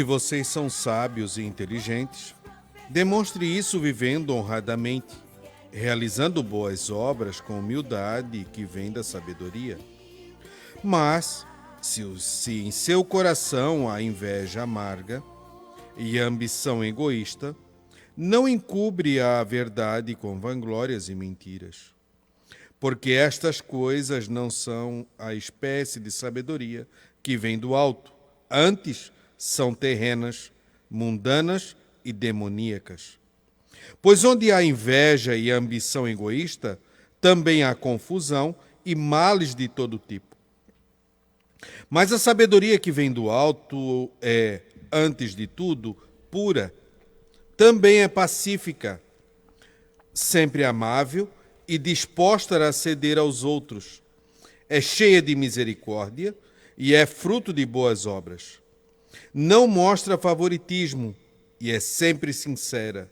vocês são sábios e inteligentes, demonstre isso vivendo honradamente, realizando boas obras com humildade que vem da sabedoria. Mas, se em seu coração há inveja amarga e ambição egoísta, não encubre a verdade com vanglórias e mentiras. Porque estas coisas não são a espécie de sabedoria que vem do alto, antes são terrenas, mundanas e demoníacas. Pois onde há inveja e ambição egoísta, também há confusão e males de todo tipo. Mas a sabedoria que vem do alto é, antes de tudo, pura, também é pacífica, sempre amável e disposta a ceder aos outros. É cheia de misericórdia e é fruto de boas obras. Não mostra favoritismo e é sempre sincera.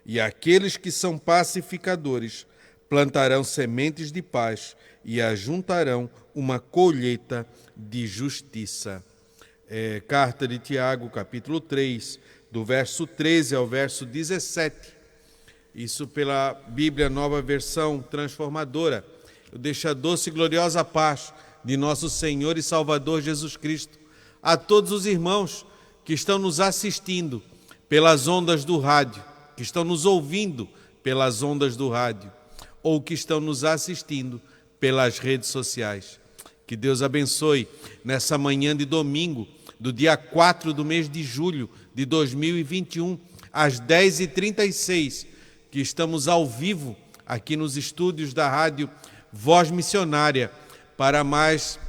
E aqueles que são pacificadores plantarão sementes de paz e ajuntarão uma colheita de justiça. Carta de Tiago, capítulo 3, do verso 13 ao verso 17. Isso pela Bíblia Nova Versão Transformadora. Eu deixo a doce e gloriosa paz de nosso Senhor e Salvador Jesus Cristo a todos os irmãos que estão nos assistindo pelas ondas do rádio, que estão nos ouvindo pelas ondas do rádio, ou que estão nos assistindo pelas redes sociais. Que Deus abençoe nessa manhã de domingo, do dia 4 do mês de julho de 2021, às 10h36, que estamos ao vivo aqui nos estúdios da Rádio Voz Missionária para mais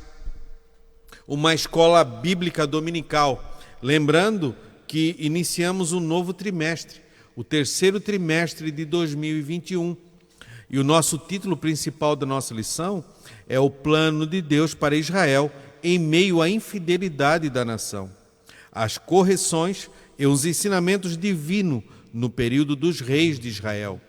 uma escola bíblica dominical. Lembrando que iniciamos um novo trimestre, o terceiro trimestre de 2021. E o nosso título principal da nossa lição é o plano de Deus para Israel em meio à infidelidade da nação. As correções e os ensinamentos divinos no período dos reis de Israel.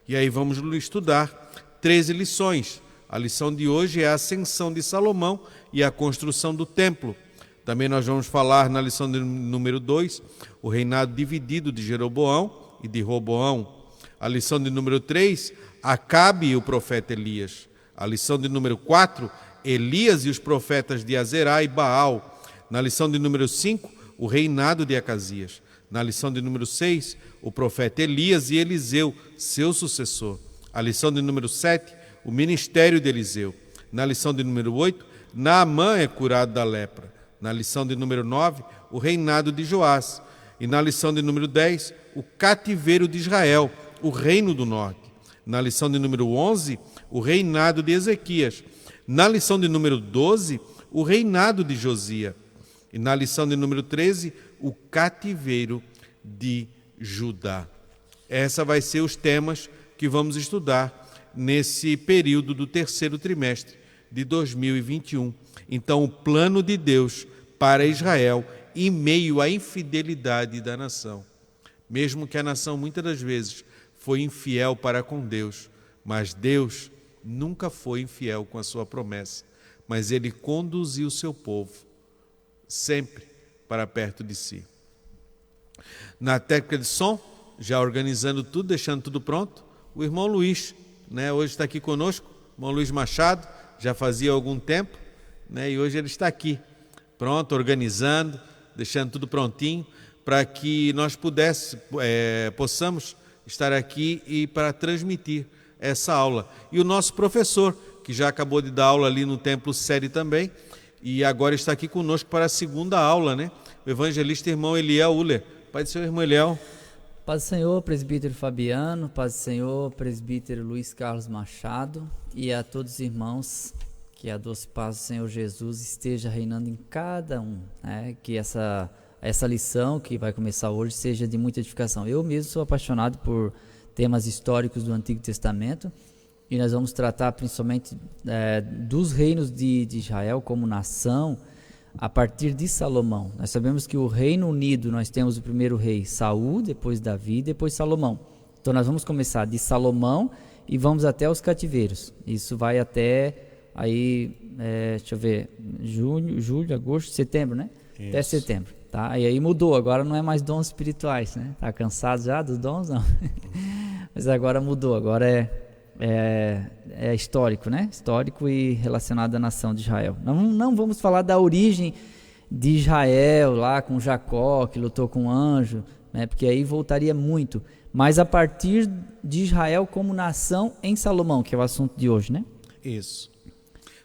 E aí vamos estudar 13 lições. A lição de hoje é a ascensão de Salomão e a construção do templo. Também nós vamos falar na lição de número 2, o reinado dividido de Jeroboão e de Roboão. A lição de número 3, Acabe e o profeta Elias. A lição de número 4, Elias e os profetas de Azerá e Baal. Na lição de número 5, o reinado de Acasias. Na lição de número 6, o profeta Elias e Eliseu, seu sucessor. A lição de número 7, o ministério de Eliseu. Na lição de número 8, Naamã é curado da lepra. Na lição de número 9, o reinado de Joás. E na lição de número 10, o cativeiro de Israel, o reino do norte. Na lição de número 11, o reinado de Ezequias. Na lição de número 12, o reinado de Josias. E na lição de número 13, o cativeiro de Judá. Essa vai ser os temas que vamos estudar nesse período do terceiro trimestre de 2021. Então, o plano de Deus para Israel em meio à infidelidade da nação. Mesmo que a nação muitas das vezes foi infiel para com Deus, mas Deus nunca foi infiel com a sua promessa, mas Ele conduziu o seu povo sempre para perto de si. Na técnica de som, já organizando tudo, deixando tudo pronto, o irmão Luiz, hoje está aqui conosco, o irmão Luiz Machado, já fazia algum tempo, e hoje ele está aqui, pronto, organizando, deixando tudo prontinho, para que nós possamos estar aqui e para transmitir essa aula. E o nosso professor, que já acabou de dar aula ali no Templo Sede também, e agora está aqui conosco para a segunda aula, o evangelista irmão Eliel Uller. Pai do Senhor, irmão Eliel. Paz do Senhor, presbítero Fabiano, paz do Senhor, presbítero Luiz Carlos Machado, e a todos os irmãos, que a doce paz do Senhor Jesus esteja reinando em cada um, que essa lição que vai começar hoje seja de muita edificação. Eu mesmo sou apaixonado por temas históricos do Antigo Testamento, e nós vamos tratar principalmente dos reinos de Israel como nação, a partir de Salomão. Nós sabemos que o Reino Unido, nós temos o primeiro rei Saul, depois Davi, depois Salomão. Então nós vamos começar de Salomão e vamos até os cativeiros. Isso vai até julho, agosto, setembro, Isso. Até setembro. tá? E aí mudou, agora não é mais dons espirituais, né? Tá cansado já dos dons? Não. Mas agora mudou, agora é histórico, né? Histórico e relacionado à nação de Israel. Não vamos falar da origem de Israel, lá com Jacó, que lutou com o anjo, né? Porque aí voltaria muito. Mas a partir de Israel como nação em Salomão, que é o assunto de hoje, né? Isso.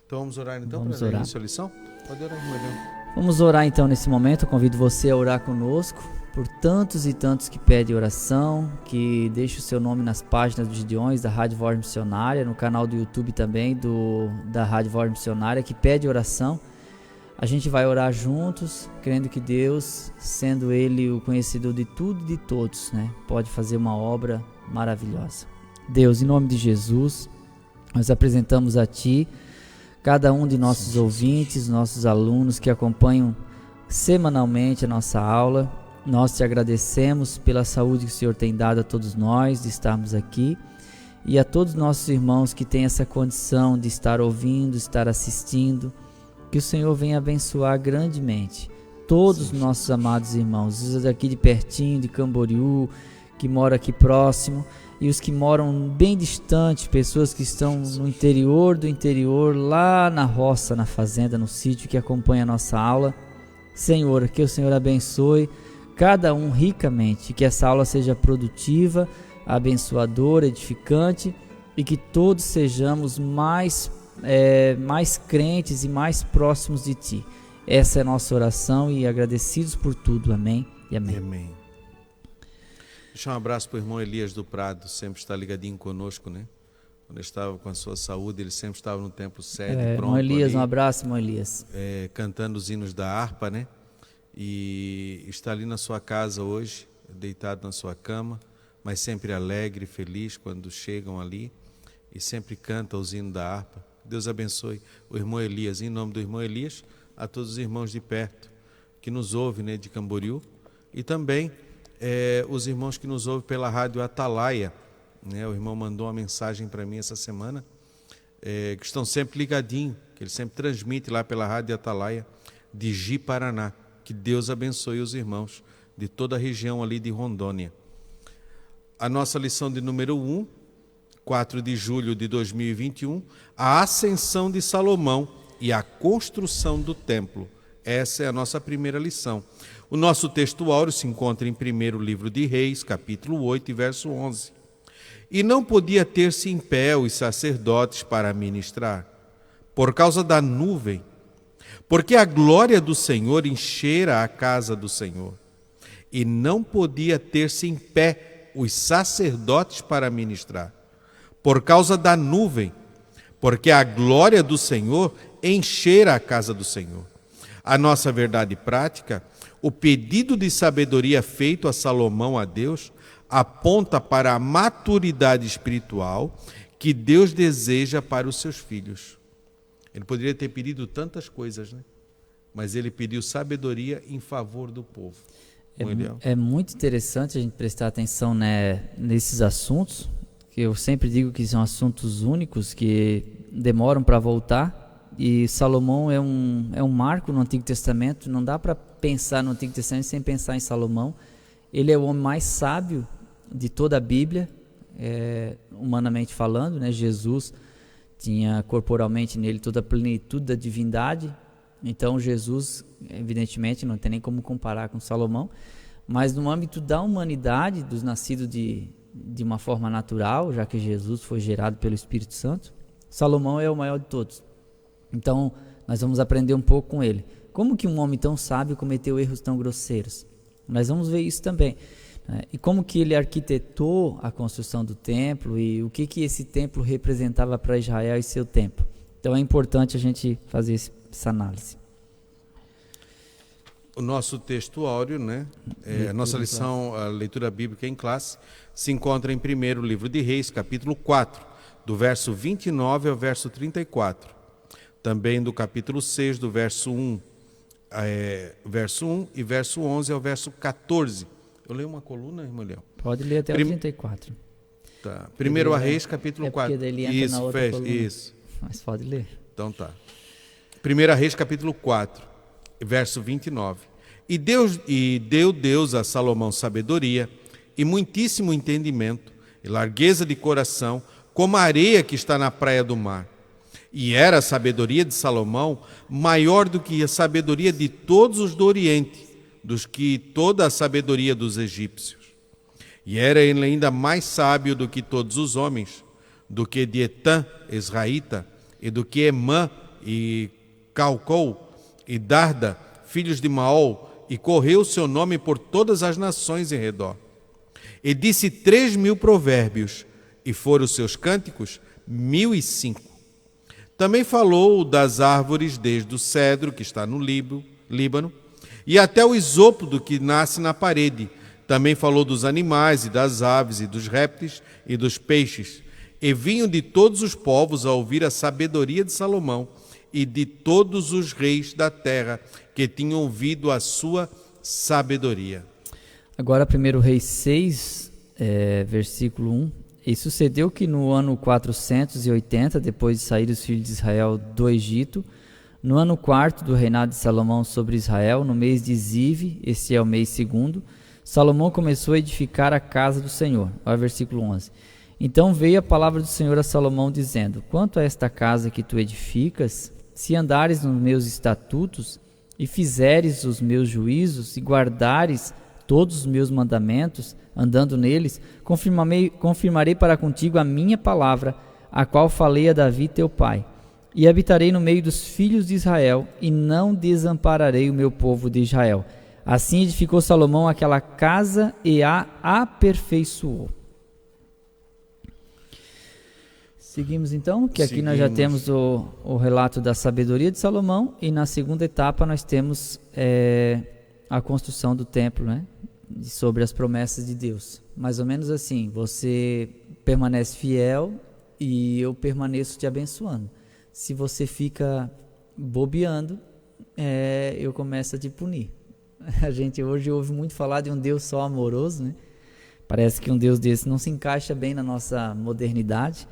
Então vamos orar então para dar início à lição? Pode orar, irmão Elião. Vamos orar então nesse momento. Eu convido você a orar conosco por tantos e tantos que pedem oração, que deixe o seu nome nas páginas dos Gideões, da Rádio Voz Missionária, no canal do YouTube também da Rádio Voz Missionária, que pede oração. A gente vai orar juntos, crendo que Deus, sendo Ele o conhecedor de tudo e de todos, né, pode fazer uma obra maravilhosa. Deus, em nome de Jesus, nós apresentamos a Ti cada um de nossos ouvintes, nossos alunos que acompanham semanalmente a nossa aula. Nós te agradecemos pela saúde que o Senhor tem dado a todos nós de estarmos aqui e a todos nossos irmãos que têm essa condição de estar ouvindo, estar assistindo. Que o Senhor venha abençoar grandemente todos os nossos amados irmãos, os daqui de pertinho, de Camboriú, que moram aqui próximo, e os que moram bem distante, pessoas que estão no interior do interior, lá na roça, na fazenda, no sítio, que acompanha a nossa aula. Senhor, que o Senhor abençoe cada um ricamente, que essa aula seja produtiva, abençoadora, edificante, e que todos sejamos mais crentes e mais próximos de Ti. Essa é a nossa oração e agradecidos por tudo. Amém e amém. Amém. Deixa um abraço para o irmão Elias do Prado, sempre está ligadinho conosco, né? Quando ele estava com a sua saúde, ele sempre estava no templo sede, pronto. Irmão Elias, ali, um abraço, irmão Elias. Cantando os hinos da harpa, né? E está ali na sua casa hoje, deitado na sua cama, mas sempre alegre, feliz quando chegam ali e sempre canta os hinos da harpa. Deus abençoe o irmão Elias. Em nome do irmão Elias, a todos os irmãos de perto que nos ouvem, né, de Camboriú, e também os irmãos que nos ouvem pela rádio Atalaia, né? O irmão mandou uma mensagem para mim essa semana, que estão sempre ligadinhos, que ele sempre transmite lá pela rádio Atalaia de Ji-Paraná. Que Deus abençoe os irmãos de toda a região ali de Rondônia. A nossa lição de número 1, 4 de julho de 2021, a ascensão de Salomão e a construção do templo. Essa é a nossa primeira lição. O nosso texto áureo se encontra em 1º livro de Reis, capítulo 8, verso 11. E não podia ter-se em pé os sacerdotes para ministrar, por causa da nuvem, porque a glória do Senhor enchera a casa do Senhor. E não podia ter-se em pé os sacerdotes para ministrar, por causa da nuvem, porque a glória do Senhor enchera a casa do Senhor. A nossa verdade prática, o pedido de sabedoria feito a Salomão a Deus, aponta para a maturidade espiritual que Deus deseja para os seus filhos. Ele poderia ter pedido tantas coisas, né? Mas ele pediu sabedoria em favor do povo. É muito interessante a gente prestar atenção, né, nesses assuntos, que eu sempre digo que são assuntos únicos, que demoram para voltar. E Salomão é um marco no Antigo Testamento. Não dá para pensar no Antigo Testamento sem pensar em Salomão. Ele é o homem mais sábio de toda a Bíblia, humanamente falando, né? Jesus tinha corporalmente nele toda a plenitude da divindade. Então Jesus, evidentemente, não tem nem como comparar com Salomão, mas no âmbito da humanidade, dos nascidos de uma forma natural, já que Jesus foi gerado pelo Espírito Santo, Salomão é o maior de todos. Então nós vamos aprender um pouco com ele. Como que um homem tão sábio cometeu erros tão grosseiros? Nós vamos ver isso também. E como que ele arquitetou a construção do templo e o que esse templo representava para Israel e seu tempo. Então é importante a gente fazer essa análise. O nosso texto áureo, né? A nossa lição, a leitura bíblica em classe, se encontra em 1º livro de Reis, capítulo 4, do verso 29 ao verso 34. Também do capítulo 6, do verso 1 e verso 11 ao verso 14. Eu leio uma coluna, irmão Leão? Pode ler até o 34. Tá. 1º Reis, capítulo 4. Porque daí ele entra na outra coluna. Isso. Mas pode ler. Então tá. 1º Reis, capítulo 4, verso 29. Deu Deus a Salomão sabedoria e muitíssimo entendimento e largueza de coração, como a areia que está na praia do mar. E era a sabedoria de Salomão maior do que a sabedoria de todos os do Oriente, dos que toda a sabedoria dos egípcios. E era ele ainda mais sábio do que todos os homens, do que de Etã, israelita, e do que Emã e Calcol e Darda, filhos de Maol, e correu o seu nome por todas as nações em redor. E disse 3.000 provérbios, e foram os seus cânticos 1.005. Também falou das árvores, desde o cedro, que está no Líbano, e até o isôpodo que nasce na parede. Também falou dos animais e das aves e dos répteis e dos peixes. E vinham de todos os povos a ouvir a sabedoria de Salomão e de todos os reis da terra que tinham ouvido a sua sabedoria. Agora 1 Reis 6, versículo 1. E sucedeu que no ano 480, depois de sair os filhos de Israel do Egito, no ano 4º do reinado de Salomão sobre Israel, no mês de Zive, este é o mês 2º, Salomão começou a edificar a casa do Senhor. Olha o versículo 11. Então veio a palavra do Senhor a Salomão, dizendo: Quanto a esta casa que tu edificas, se andares nos meus estatutos, e fizeres os meus juízos, e guardares todos os meus mandamentos, andando neles, confirmarei para contigo a minha palavra, a qual falei a Davi teu pai. E habitarei no meio dos filhos de Israel, e não desampararei o meu povo de Israel. Assim edificou Salomão aquela casa e a aperfeiçoou. Seguimos então, que aqui nós já temos o relato da sabedoria de Salomão, e na segunda etapa nós temos a construção do templo, né? Sobre as promessas de Deus. Mais ou menos assim: você permanece fiel e eu permaneço te abençoando. Se você fica bobeando, eu começo a te punir. A gente hoje ouve muito falar de um Deus só amoroso, né? Parece que um Deus desse não se encaixa bem na nossa modernidade,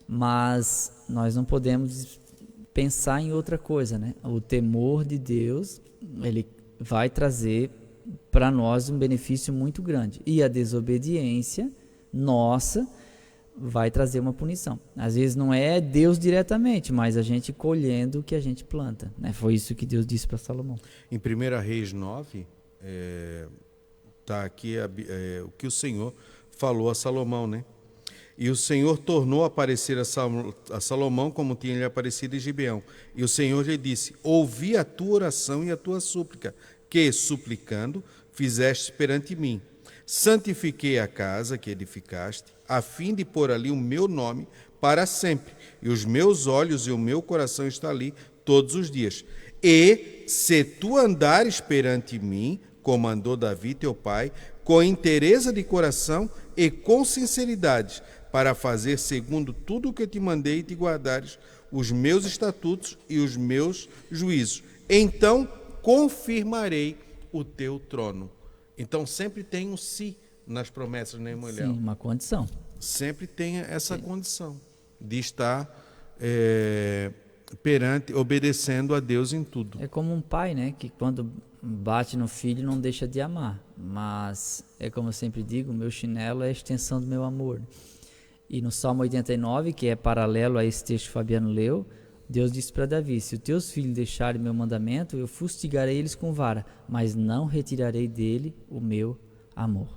mas nós não podemos pensar em outra coisa, né? O temor de Deus, ele vai trazer para nós um benefício muito grande, e a desobediência nossa vai trazer uma punição. Às vezes não é Deus diretamente, mas a gente colhendo o que a gente planta, né? Foi isso que Deus disse para Salomão. Em 1 Reis 9, está aqui o que o Senhor falou a Salomão, né? E o Senhor tornou a aparecer a Salomão como tinha lhe aparecido em Gibeão. E o Senhor lhe disse: ouvi a tua oração e a tua súplica, que, suplicando, fizeste perante mim. Santifiquei a casa que edificaste, a fim de pôr ali o meu nome para sempre. E os meus olhos e o meu coração estão ali todos os dias. E, se tu andares perante mim, como andou Davi teu pai, com inteireza de coração e com sinceridade, para fazer segundo tudo o que eu te mandei, e te guardares os meus estatutos e os meus juízos, então confirmarei o teu trono. Então sempre tem um si nas promessas, né, mulher? Sim, uma condição. Sempre tem essa condição de estar obedecendo a Deus em tudo. É como um pai, né, que quando bate no filho não deixa de amar, mas é como eu sempre digo, o meu chinelo é a extensão do meu amor. E no Salmo 89, que é paralelo a esse texto que o Fabiano leu, Deus disse para Davi: se os teus filhos deixarem meu mandamento, eu fustigarei eles com vara, mas não retirarei dele o meu amor.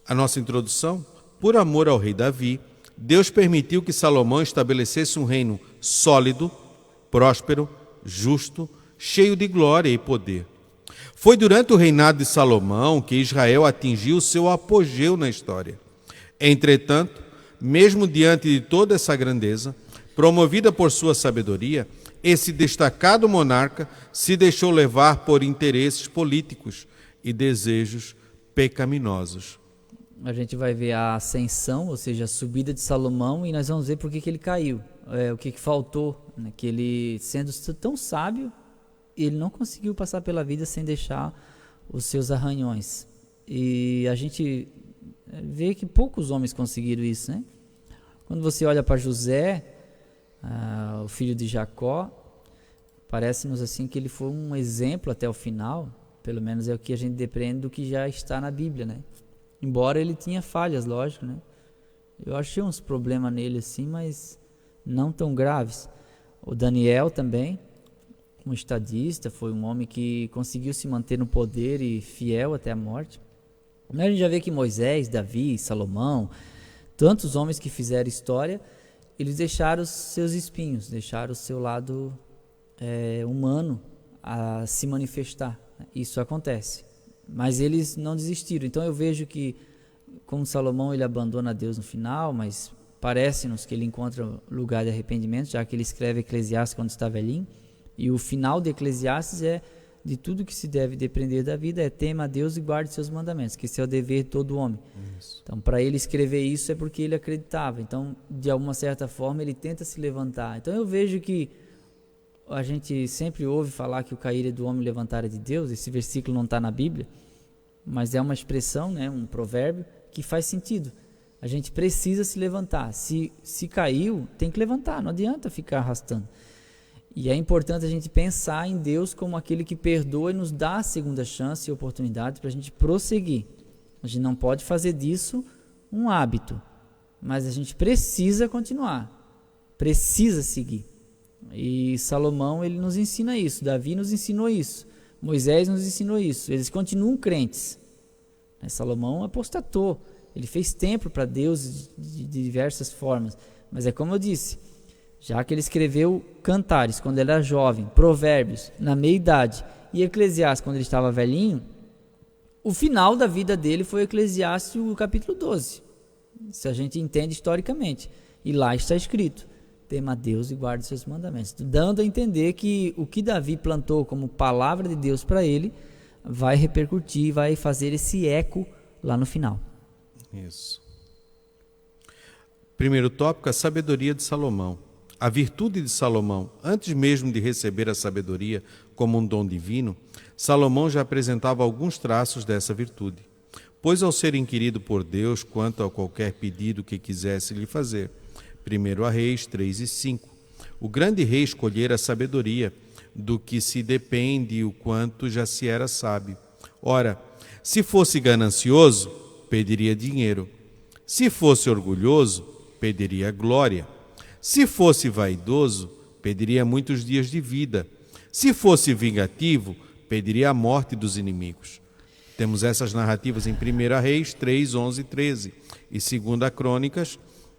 A nossa introdução: por amor ao rei Davi, Deus permitiu que Salomão estabelecesse um reino sólido, próspero, justo, cheio de glória e poder. Foi durante o reinado de Salomão que Israel atingiu o seu apogeu na história. Entretanto, mesmo diante de toda essa grandeza, promovida por sua sabedoria, esse destacado monarca se deixou levar por interesses políticos e desejos pecaminosos. A gente vai ver a ascensão, ou seja, a subida de Salomão, e nós vamos ver por que ele caiu, o que faltou, né? Que ele, sendo tão sábio, ele não conseguiu passar pela vida sem deixar os seus arranhões. E a gente vê que poucos homens conseguiram isso, né? Quando você olha para José, o filho de Jacó, Parece-nos assim que ele foi um exemplo até o final, pelo menos é o que a gente depreende do que já está na Bíblia, né? Embora ele tinha falhas, lógico, né? Eu achei uns problemas nele assim, mas não tão graves. O Daniel também, um estadista, foi um homem que conseguiu se manter no poder e fiel até a morte. A gente já vê que Moisés, Davi, Salomão, tantos homens que fizeram história, eles deixaram os seus espinhos, deixaram o seu lado humano a se manifestar. Isso acontece. Mas eles não desistiram. Então eu vejo que, como Salomão, ele abandona Deus no final, mas parece-nos que ele encontra lugar de arrependimento, já que ele escreve Eclesiastes quando está velhinho. E o final de Eclesiastes é: de tudo que se deve depender da vida é tema a Deus e guarde seus mandamentos, que esse é o dever de todo homem. Isso. Então, para ele escrever isso é porque ele acreditava. Então, de alguma certa forma, ele tenta se levantar. Então, eu vejo que a gente sempre ouve falar que o cair é do homem, levantar é de Deus. Esse versículo não está na Bíblia, mas é uma expressão, né, um provérbio que faz sentido. A gente precisa se levantar. Se caiu, tem que levantar, não adianta ficar arrastando. E é importante a gente pensar em Deus como aquele que perdoa e nos dá a segunda chance e oportunidade para a gente prosseguir. A gente não pode fazer disso um hábito, mas a gente precisa continuar, precisa seguir. E Salomão, ele nos ensina isso, Davi nos ensinou isso, Moisés nos ensinou isso, eles continuam crentes. Salomão apostatou, ele fez templo para Deus de diversas formas, mas é como eu disse, já que ele escreveu Cantares quando ele era jovem, Provérbios na meia-idade e Eclesiastes quando ele estava velhinho, o final da vida dele foi Eclesiastes, o capítulo 12. Se a gente entende historicamente. E lá está escrito: tema a Deus e guarde seus mandamentos. Dando a entender que o que Davi plantou como palavra de Deus para ele vai repercutir, vai fazer esse eco lá no final. Isso. Primeiro tópico, a sabedoria de Salomão. A virtude de Salomão, antes mesmo de receber a sabedoria como um dom divino, Salomão já apresentava alguns traços dessa virtude. Pois ao ser inquirido por Deus quanto a qualquer pedido que quisesse lhe fazer, 1 Reis 3:5, o grande rei escolhera a sabedoria, do que se depende o quanto já se era sábio. Ora, se fosse ganancioso, pediria dinheiro. Se fosse orgulhoso, pediria glória. Se fosse vaidoso, pediria muitos dias de vida. Se fosse vingativo, pediria a morte dos inimigos. Temos essas narrativas em 1 Reis 3, 11 e 13 e 2 Crônicas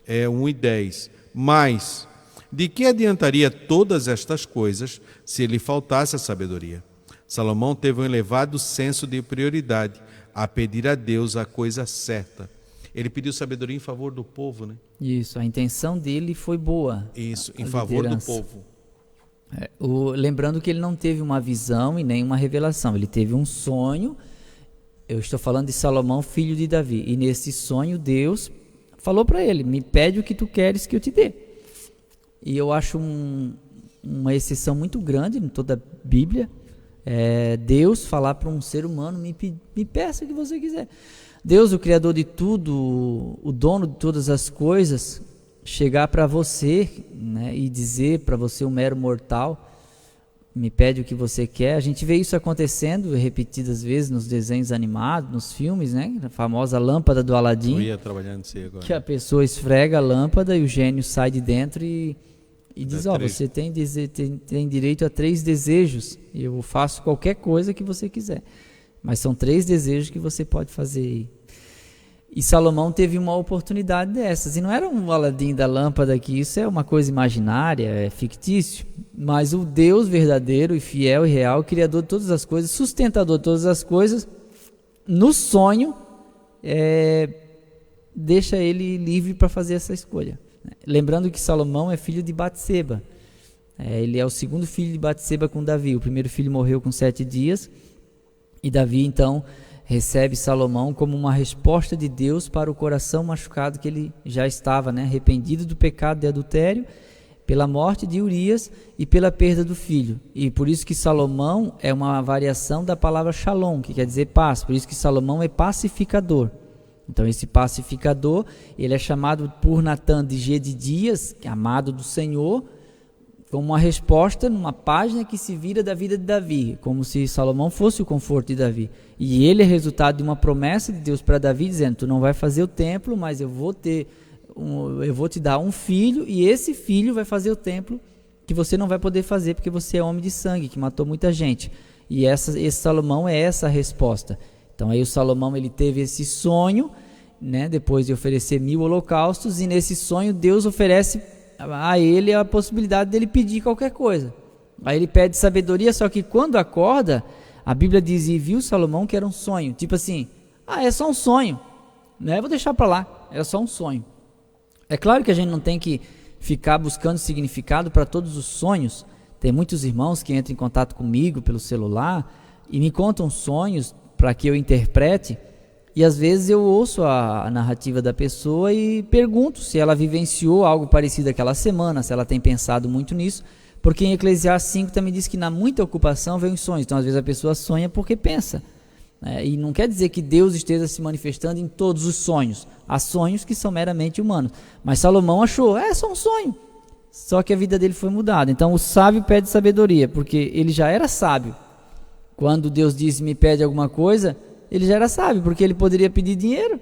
1 e 10. Mas, de que adiantaria todas estas coisas se lhe faltasse a sabedoria? Salomão teve um elevado senso de prioridade a pedir a Deus a coisa certa. Ele pediu sabedoria em favor do povo, né? Isso, a intenção dele foi boa. Isso, em favor do povo. Lembrando que ele não teve uma visão e nem uma revelação, ele teve um sonho. Eu estou falando de Salomão, filho de Davi. E nesse sonho, Deus falou para ele: me pede o que tu queres que eu te dê. E eu acho uma exceção muito grande em toda a Bíblia, Deus falar para um ser humano: me peça o que você quiser. Deus, o Criador de tudo, o dono de todas as coisas, chegar para você, né, e dizer para você, um mero mortal: me pede o que você quer. A gente vê isso acontecendo repetidas vezes nos desenhos animados, nos filmes, né? A famosa lâmpada do Aladim. Eu ia trabalhando isso agora. Que a pessoa esfrega a lâmpada e o gênio sai de dentro e diz: você tem direito a 3 desejos, e eu faço qualquer coisa que você quiser. Mas são 3 desejos que você pode fazer. E Salomão teve uma oportunidade dessas. E não era um Aladim da lâmpada, que isso é uma coisa imaginária, é fictício. Mas o Deus verdadeiro e fiel e real, Criador de todas as coisas, sustentador de todas as coisas, no sonho, deixa ele livre para fazer essa escolha. Lembrando que Salomão é filho de Batseba. Ele é o segundo filho de Batseba com Davi. O primeiro filho morreu com 7 dias. E Davi, então, recebe Salomão como uma resposta de Deus para o coração machucado que ele já estava, né? Arrependido do pecado de adultério, pela morte de Urias e pela perda do filho. E por isso que Salomão é uma variação da palavra shalom, que quer dizer paz. Por isso que Salomão é pacificador. Então esse pacificador, ele é chamado por Natã de Gedidias, que é amado do Senhor, como uma resposta numa página que se vira da vida de Davi, como se Salomão fosse o conforto de Davi. E ele é resultado de uma promessa de Deus para Davi, dizendo: tu não vai fazer o templo, mas eu vou te dar um filho, e esse filho vai fazer o templo que você não vai poder fazer, porque você é homem de sangue, que matou muita gente. E esse Salomão é essa a resposta. Então aí o Salomão, ele teve esse sonho, né, depois de oferecer 1000 holocaustos, e nesse sonho Deus oferece a ele a possibilidade dele pedir qualquer coisa. Aí ele pede sabedoria, só que quando acorda, a Bíblia diz: e viu Salomão que era um sonho. Tipo assim, é só um sonho, né? Vou deixar para lá, era só um sonho. É claro que a gente não tem que ficar buscando significado para todos os sonhos. Tem muitos irmãos que entram em contato comigo pelo celular e me contam sonhos para que eu interprete, e às vezes eu ouço a narrativa da pessoa e pergunto se ela vivenciou algo parecido aquela semana, se ela tem pensado muito nisso, porque em Eclesiastes 5 também diz que na muita ocupação vem os sonhos. Então às vezes a pessoa sonha porque pensa, né? E não quer dizer que Deus esteja se manifestando em todos os sonhos. Há sonhos que são meramente humanos, mas Salomão achou, só um sonho, só que a vida dele foi mudada. Então o sábio pede sabedoria, porque ele já era sábio. Quando Deus disse: me pede alguma coisa, ele já era sábio, porque ele poderia pedir dinheiro,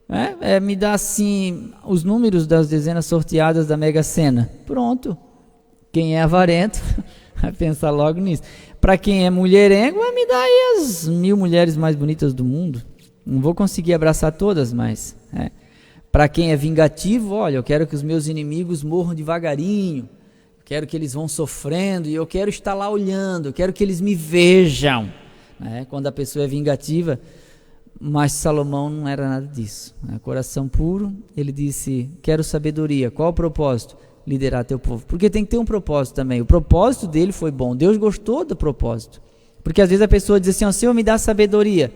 né? Me dá assim os números das dezenas sorteadas da Mega Sena. Pronto. Quem é avarento vai pensar logo nisso. Para quem é mulherengo, me dá aí as 1000 mulheres mais bonitas do mundo. Não vou conseguir abraçar todas, mas para quem é vingativo, olha, eu quero que os meus inimigos morram devagarinho, quero que eles vão sofrendo, e eu quero estar lá olhando, eu quero que eles me vejam, né? Quando a pessoa é vingativa. Mas Salomão não era nada disso, né? Coração puro. Ele disse: quero sabedoria. Qual o propósito? Liderar teu povo. Porque tem que ter um propósito também. O propósito dele foi bom, Deus gostou do propósito. Porque às vezes a pessoa diz assim: Senhor, me dá sabedoria,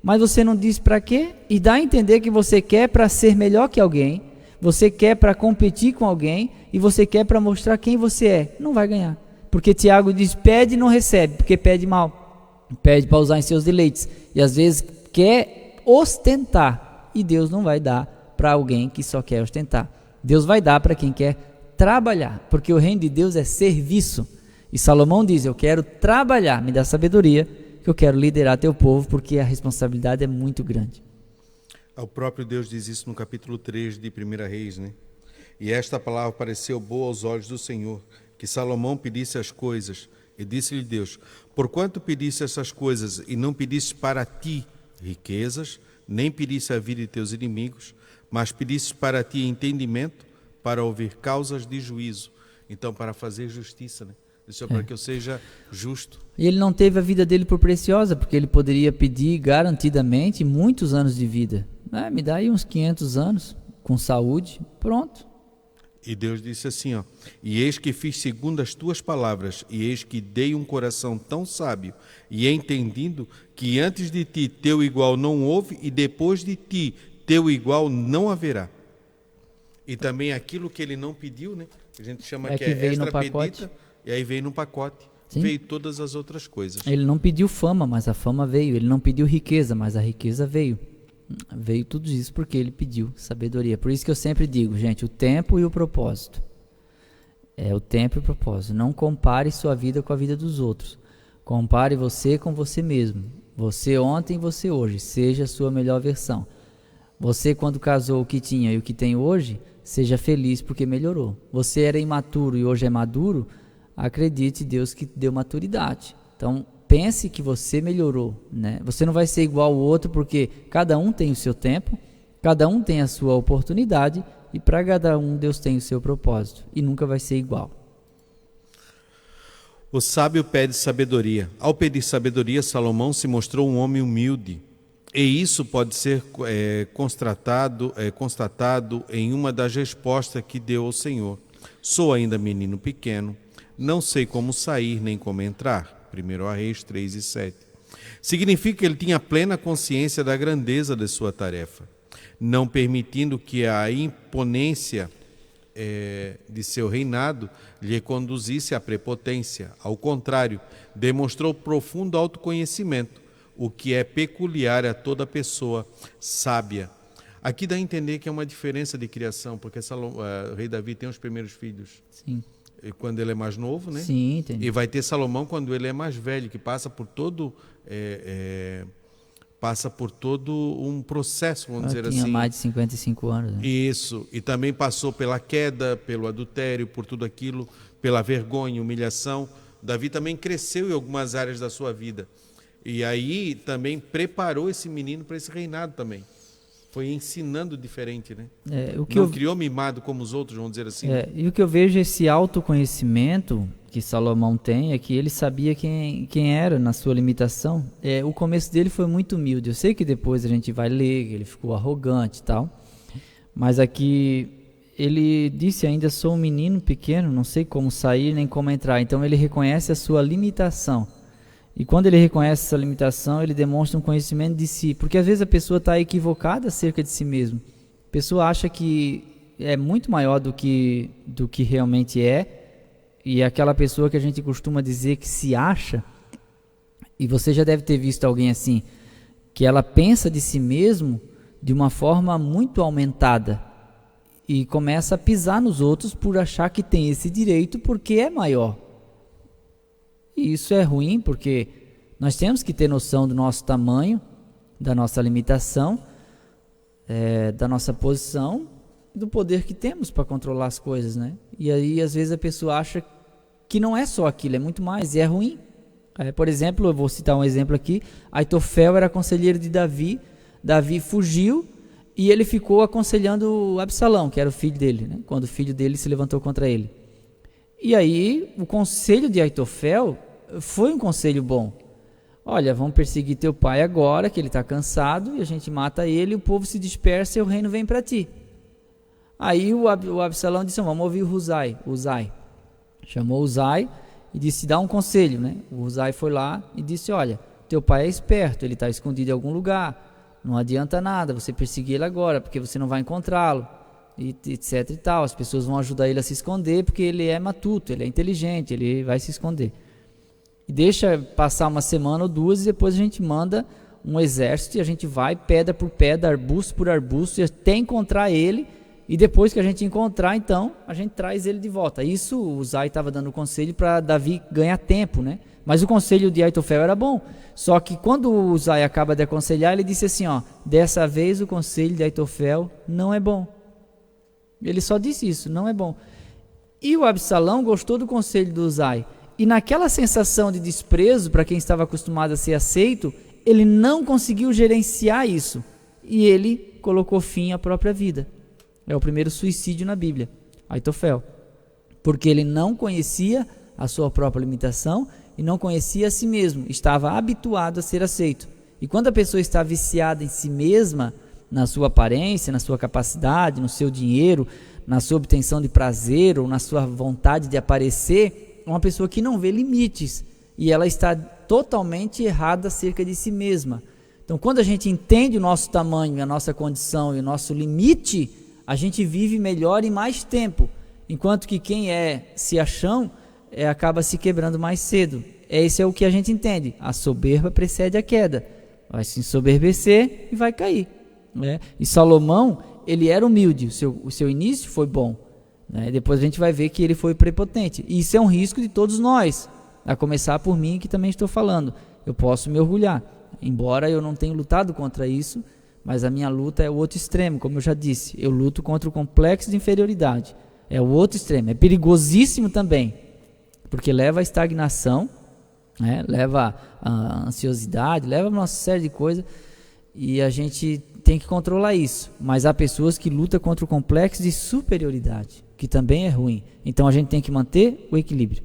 mas você não diz para quê, e dá a entender que você quer para ser melhor que alguém, você quer para competir com alguém, e você quer para mostrar quem você é. Não vai ganhar, porque Tiago diz: pede e não recebe, porque pede mal, pede para usar em seus deleites, e às vezes quer ostentar, e Deus não vai dar para alguém que só quer ostentar. Deus vai dar para quem quer trabalhar, porque o reino de Deus é serviço. E Salomão diz: eu quero trabalhar, me dá sabedoria, que eu quero liderar teu povo, porque a responsabilidade é muito grande. O próprio Deus diz isso no capítulo 3 de 1 Reis, né? E esta palavra pareceu boa aos olhos do Senhor, que Salomão pedisse as coisas. E disse-lhe Deus: porquanto pedisse essas coisas, e não pedisse para ti riquezas, nem pedisse a vida de teus inimigos, mas pedisse para ti entendimento, para ouvir causas de juízo. Então, para fazer justiça, né? Isso é para que eu seja justo. E ele não teve a vida dele por preciosa, porque ele poderia pedir garantidamente muitos anos de vida. Me dá aí uns 500 anos, com saúde, pronto. E Deus disse assim, e eis que fiz segundo as tuas palavras, e eis que dei um coração tão sábio e entendido, que antes de ti teu igual não houve, e depois de ti teu igual não haverá. E também aquilo que ele não pediu, né? A gente chama que é veio extra no pacote. pedita, e aí veio no pacote. Sim. Veio todas as outras coisas. Ele não pediu fama, mas a fama veio. Ele não pediu riqueza, mas a riqueza veio. Veio tudo isso porque ele pediu sabedoria. Por isso que eu sempre digo, gente, o tempo e o propósito. É o tempo e o propósito. Não compare sua vida com a vida dos outros. Compare você com você mesmo. Você ontem, você hoje. Seja a sua melhor versão. Você, quando casou, o que tinha e o que tem hoje, seja feliz porque melhorou. Você era imaturo e hoje é maduro, acredite, Deus que deu maturidade. Então, pense que você melhorou, né? Você não vai ser igual ao outro, porque cada um tem o seu tempo, cada um tem a sua oportunidade, e para cada um Deus tem o seu propósito, e nunca vai ser igual. O sábio pede sabedoria. Ao pedir sabedoria, Salomão se mostrou um homem humilde. E isso pode ser constatado em uma das respostas que deu ao Senhor. Sou ainda menino pequeno, não sei como sair nem como entrar. 1 Reis 3 e 7. Significa que ele tinha plena consciência da grandeza de sua tarefa, não permitindo que a imponência de seu reinado lhe conduzisse à prepotência. Ao contrário, demonstrou profundo autoconhecimento, o que é peculiar a toda pessoa sábia. Aqui dá a entender que é uma diferença de criação, porque o rei Davi tem os primeiros filhos. Sim. quando ele é mais novo, né? Sim, entendi. E vai ter Salomão quando ele é mais velho, que passa por todo um processo, vamos dizer tinha assim. mais de 55 anos. Né? Isso, e também passou pela queda, pelo adultério, por tudo aquilo, pela vergonha, humilhação. Davi também cresceu em algumas áreas da sua vida. E aí também preparou esse menino para esse reinado também. Foi ensinando diferente, né? Não criou mimado como os outros, vamos dizer assim. E o que eu vejo, esse autoconhecimento que Salomão tem, é que ele sabia quem era na sua limitação. O começo dele foi muito humilde. Eu sei que depois a gente vai ler que ele ficou arrogante e tal, mas aqui ele disse: ainda sou um menino pequeno, não sei como sair nem como entrar. Então ele reconhece a sua limitação. E quando ele reconhece essa limitação, ele demonstra um conhecimento de si. Porque às vezes a pessoa está equivocada acerca de si mesmo. A pessoa acha que é muito maior do que realmente é. E aquela pessoa que a gente costuma dizer que se acha, e você já deve ter visto alguém assim, que ela pensa de si mesmo de uma forma muito aumentada. E começa a pisar nos outros por achar que tem esse direito porque é maior. E isso é ruim, porque nós temos que ter noção do nosso tamanho, da nossa limitação, da nossa posição, do poder que temos para controlar as coisas, né? E aí, às vezes, a pessoa acha que não é só aquilo, é muito mais, e é ruim. Por exemplo, eu vou citar um exemplo aqui: Aitofel era conselheiro de Davi, Davi fugiu e ele ficou aconselhando Absalão, que era o filho dele, né? Quando o filho dele se levantou contra ele. E aí, o conselho de Aitofel foi um conselho bom. Olha, vamos perseguir teu pai agora, que ele está cansado, e a gente mata ele, o povo se dispersa e o reino vem para ti. Aí o Absalão disse: vamos ouvir o Uzai. Chamou o Uzai e disse: dá um conselho, né? O Uzai foi lá e disse: olha, teu pai é esperto, ele está escondido em algum lugar, não adianta nada você perseguir ele agora, porque você não vai encontrá-lo. E etc e tal, as pessoas vão ajudar ele a se esconder porque ele é matuto, ele é inteligente, ele vai se esconder. E deixa passar uma semana ou duas e depois a gente manda um exército e a gente vai pedra por pedra, arbusto por arbusto, até encontrar ele, e depois que a gente encontrar, então, a gente traz ele de volta. Isso o Uzai estava dando conselho para Davi ganhar tempo, né? Mas o conselho de Aitofel era bom, só que quando o Uzai acaba de aconselhar, ele disse assim: dessa vez o conselho de Aitofel não é bom. Ele só disse isso, não é bom. E o Absalão gostou do conselho do Uzai. E naquela sensação de desprezo para quem estava acostumado a ser aceito, ele não conseguiu gerenciar isso. E ele colocou fim à própria vida. É o primeiro suicídio na Bíblia, Aitofel. Porque ele não conhecia a sua própria limitação e não conhecia a si mesmo. Estava habituado a ser aceito. E quando a pessoa está viciada em si mesma, na sua aparência, na sua capacidade, no seu dinheiro, na sua obtenção de prazer ou na sua vontade de aparecer, é uma pessoa que não vê limites e ela está totalmente errada acerca de si mesma. Então, quando a gente entende o nosso tamanho, a nossa condição e o nosso limite, a gente vive melhor e mais tempo, enquanto que quem se achão acaba se quebrando mais cedo. Esse é o que a gente entende: a soberba precede a queda, vai se ensoberbecer e vai cair. E Salomão, ele era humilde, o seu início foi bom, né? Depois a gente vai ver que ele foi prepotente, e isso é um risco de todos nós, a começar por mim, que também estou falando. Eu posso me orgulhar, embora eu não tenha lutado contra isso, mas a minha luta é o outro extremo, como eu já disse. Eu luto contra o complexo de inferioridade, é o outro extremo, é perigosíssimo também, porque leva à estagnação, né? Leva à ansiosidade, leva a uma série de coisas, e a gente tem que controlar isso. Mas há pessoas que lutam contra o complexo de superioridade, que também é ruim. Então a gente tem que manter o equilíbrio.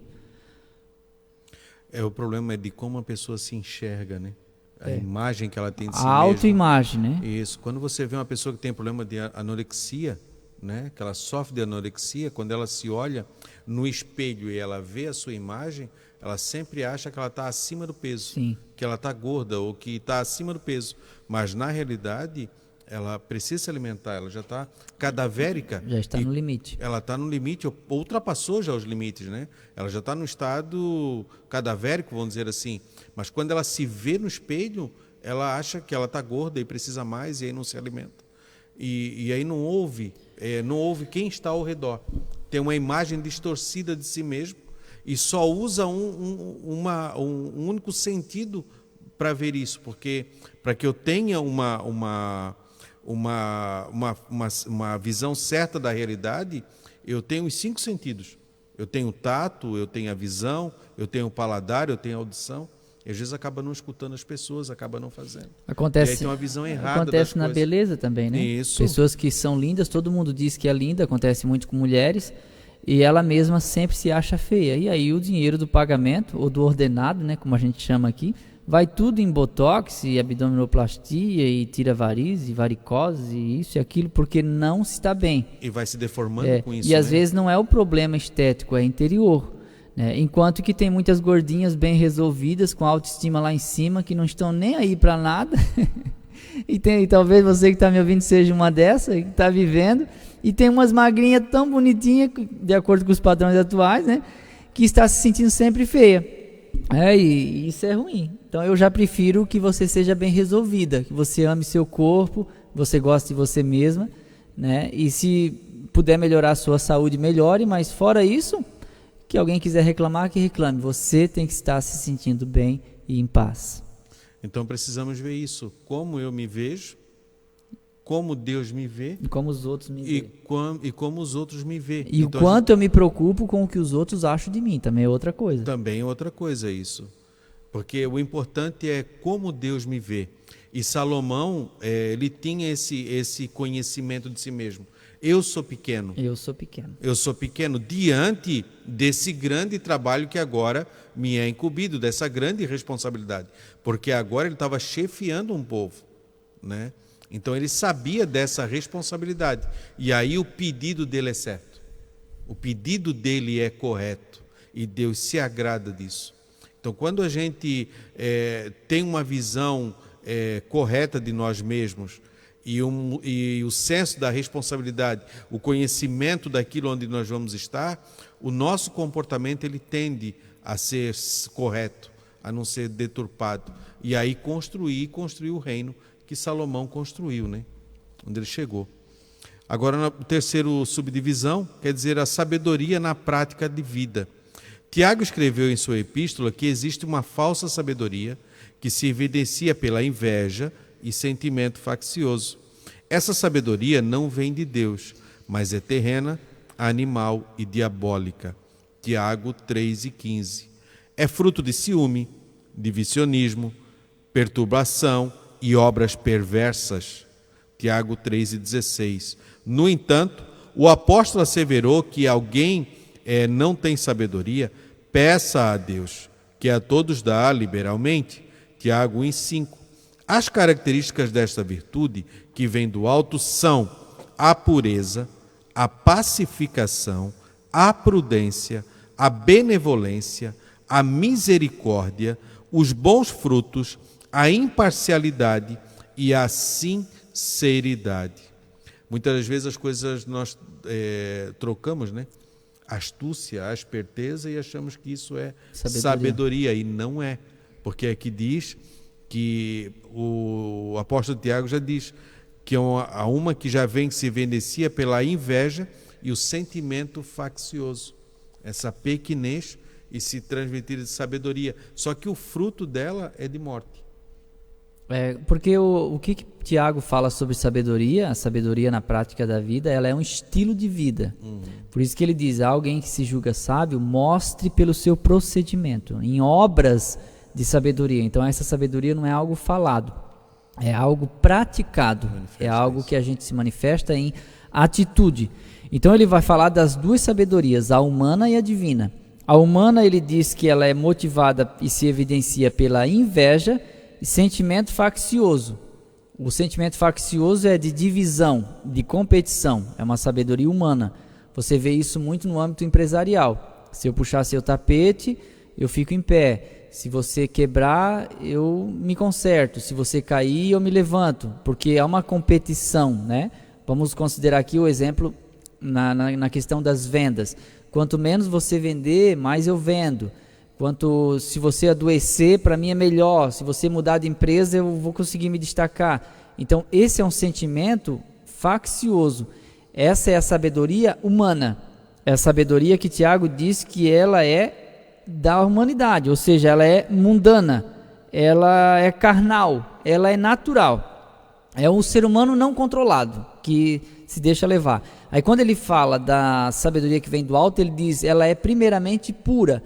O problema é de como a pessoa se enxerga, né? A imagem que ela tem de si A mesma. autoimagem, né? Isso. Quando você vê uma pessoa que tem problema de anorexia, né? Que ela sofre de anorexia, quando ela se olha no espelho e ela vê a sua imagem, ela sempre acha que ela está acima do peso. Sim. Que ela está gorda ou que está acima do peso. Mas, na realidade, ela precisa se alimentar, ela já está cadavérica. Já está no limite. Ela está no limite, ultrapassou já os limites, né? Ela já está no estado cadavérico, vamos dizer assim. Mas quando ela se vê no espelho, ela acha que ela está gorda e precisa mais, e aí não se alimenta. E aí não ouve quem está ao redor. tem uma imagem distorcida de si mesmo e só usa um único sentido para ver isso, porque para que eu tenha uma visão certa da realidade, eu tenho os 5 sentidos. Eu tenho o tato, eu tenho a visão, eu tenho o paladar, eu tenho a audição. E às vezes acaba não escutando as pessoas, acaba não fazendo. Acontece, e aí tem uma visão errada acontece das na coisas. beleza também, né? Isso. Pessoas que são lindas, todo mundo diz que é linda, acontece muito com mulheres, e ela mesma sempre se acha feia. E aí o dinheiro do pagamento, ou do ordenado, né, como a gente chama aqui, vai tudo em botox e abdominoplastia e tira varizes e varicose e isso e aquilo, porque não se está bem. E vai se deformando com isso. E às vezes não é o problema estético, é interior. Né? Enquanto que tem muitas gordinhas bem resolvidas, com autoestima lá em cima, que não estão nem aí para nada. E talvez você que está me ouvindo seja uma dessas, que está vivendo. E tem umas magrinhas tão bonitinhas, de acordo com os padrões atuais, né? Que está se sentindo sempre feia. E isso é ruim. Então eu já prefiro que você seja bem resolvida, que você ame seu corpo, você goste de você mesma, né? E se puder melhorar a sua saúde, melhore, mas fora isso, que alguém quiser reclamar, que reclame. Você tem que estar se sentindo bem e em paz. Então precisamos ver isso, como eu me vejo, como Deus me vê e como os outros me veem. E como os outros me vê. E então, o quanto eu me preocupo com o que os outros acham de mim, também é outra coisa. Também é outra coisa isso. Porque o importante é como Deus me vê. E Salomão, ele tinha esse conhecimento de si mesmo. Eu sou pequeno. Eu sou pequeno. Eu sou pequeno diante desse grande trabalho que agora me é incumbido, dessa grande responsabilidade. Porque agora ele estava chefiando um povo, né? Então ele sabia dessa responsabilidade. E aí o pedido dele é certo. O pedido dele é correto. E Deus se agrada disso. Então quando a gente tem uma visão correta de nós mesmos e o senso da responsabilidade, o conhecimento daquilo onde nós vamos estar, o nosso comportamento ele tende a ser correto, a não ser deturpado. E aí construir o reino que Salomão construiu, né? Onde ele chegou. Agora, na terceira subdivisão, quer dizer a sabedoria na prática de vida. Tiago escreveu em sua epístola que existe uma falsa sabedoria que se evidencia pela inveja e sentimento faccioso. Essa sabedoria não vem de Deus, mas é terrena, animal e diabólica. Tiago 3:15. É fruto de ciúme, divisionismo, perturbação e obras perversas. Tiago 3:16. No entanto, o apóstolo asseverou que alguém não tem sabedoria, peça a Deus, que a todos dá liberalmente. Tiago 1:5. As características desta virtude que vem do alto são a pureza, a pacificação, a prudência, a benevolência, a misericórdia, os bons frutos, a imparcialidade e a sinceridade. Muitas das vezes as coisas nós trocamos, né? A astúcia, a esperteza, e achamos que isso é sabedoria, e não é. Porque aqui diz que o apóstolo Tiago já diz que há uma que já vem que se evidencia pela inveja e o sentimento faccioso. Essa pequenez e se transmitir de sabedoria. Só que o fruto dela é de morte. Porque o que Tiago fala sobre sabedoria, a sabedoria na prática da vida, ela é um estilo de vida. Por isso que ele diz, alguém que se julga sábio, mostre pelo seu procedimento, em obras de sabedoria. Então essa sabedoria não é algo falado, é algo praticado, é algo que a gente se manifesta em atitude. Então ele vai falar das duas sabedorias, a humana e a divina. A humana, ele diz que ela é motivada e se evidencia pela inveja e sentimento faccioso. O sentimento faccioso é de divisão, de competição, é uma sabedoria humana. Você vê isso muito no âmbito empresarial. Se eu puxar seu tapete, eu fico em pé. Se você quebrar, eu me conserto. Se você cair, eu me levanto. Porque é uma competição, né? Vamos considerar aqui o exemplo na questão das vendas. Quanto menos você vender, mais eu vendo. Se você adoecer, para mim é melhor. Se você mudar de empresa, eu vou conseguir me destacar. Então, esse é um sentimento faccioso. Essa é a sabedoria humana. É a sabedoria que Tiago diz que ela é da humanidade, ou seja, ela é mundana, ela é carnal, ela é natural. É um ser humano não controlado, que se deixa levar. Aí quando ele fala da sabedoria que vem do alto, ele diz, ela é primeiramente pura,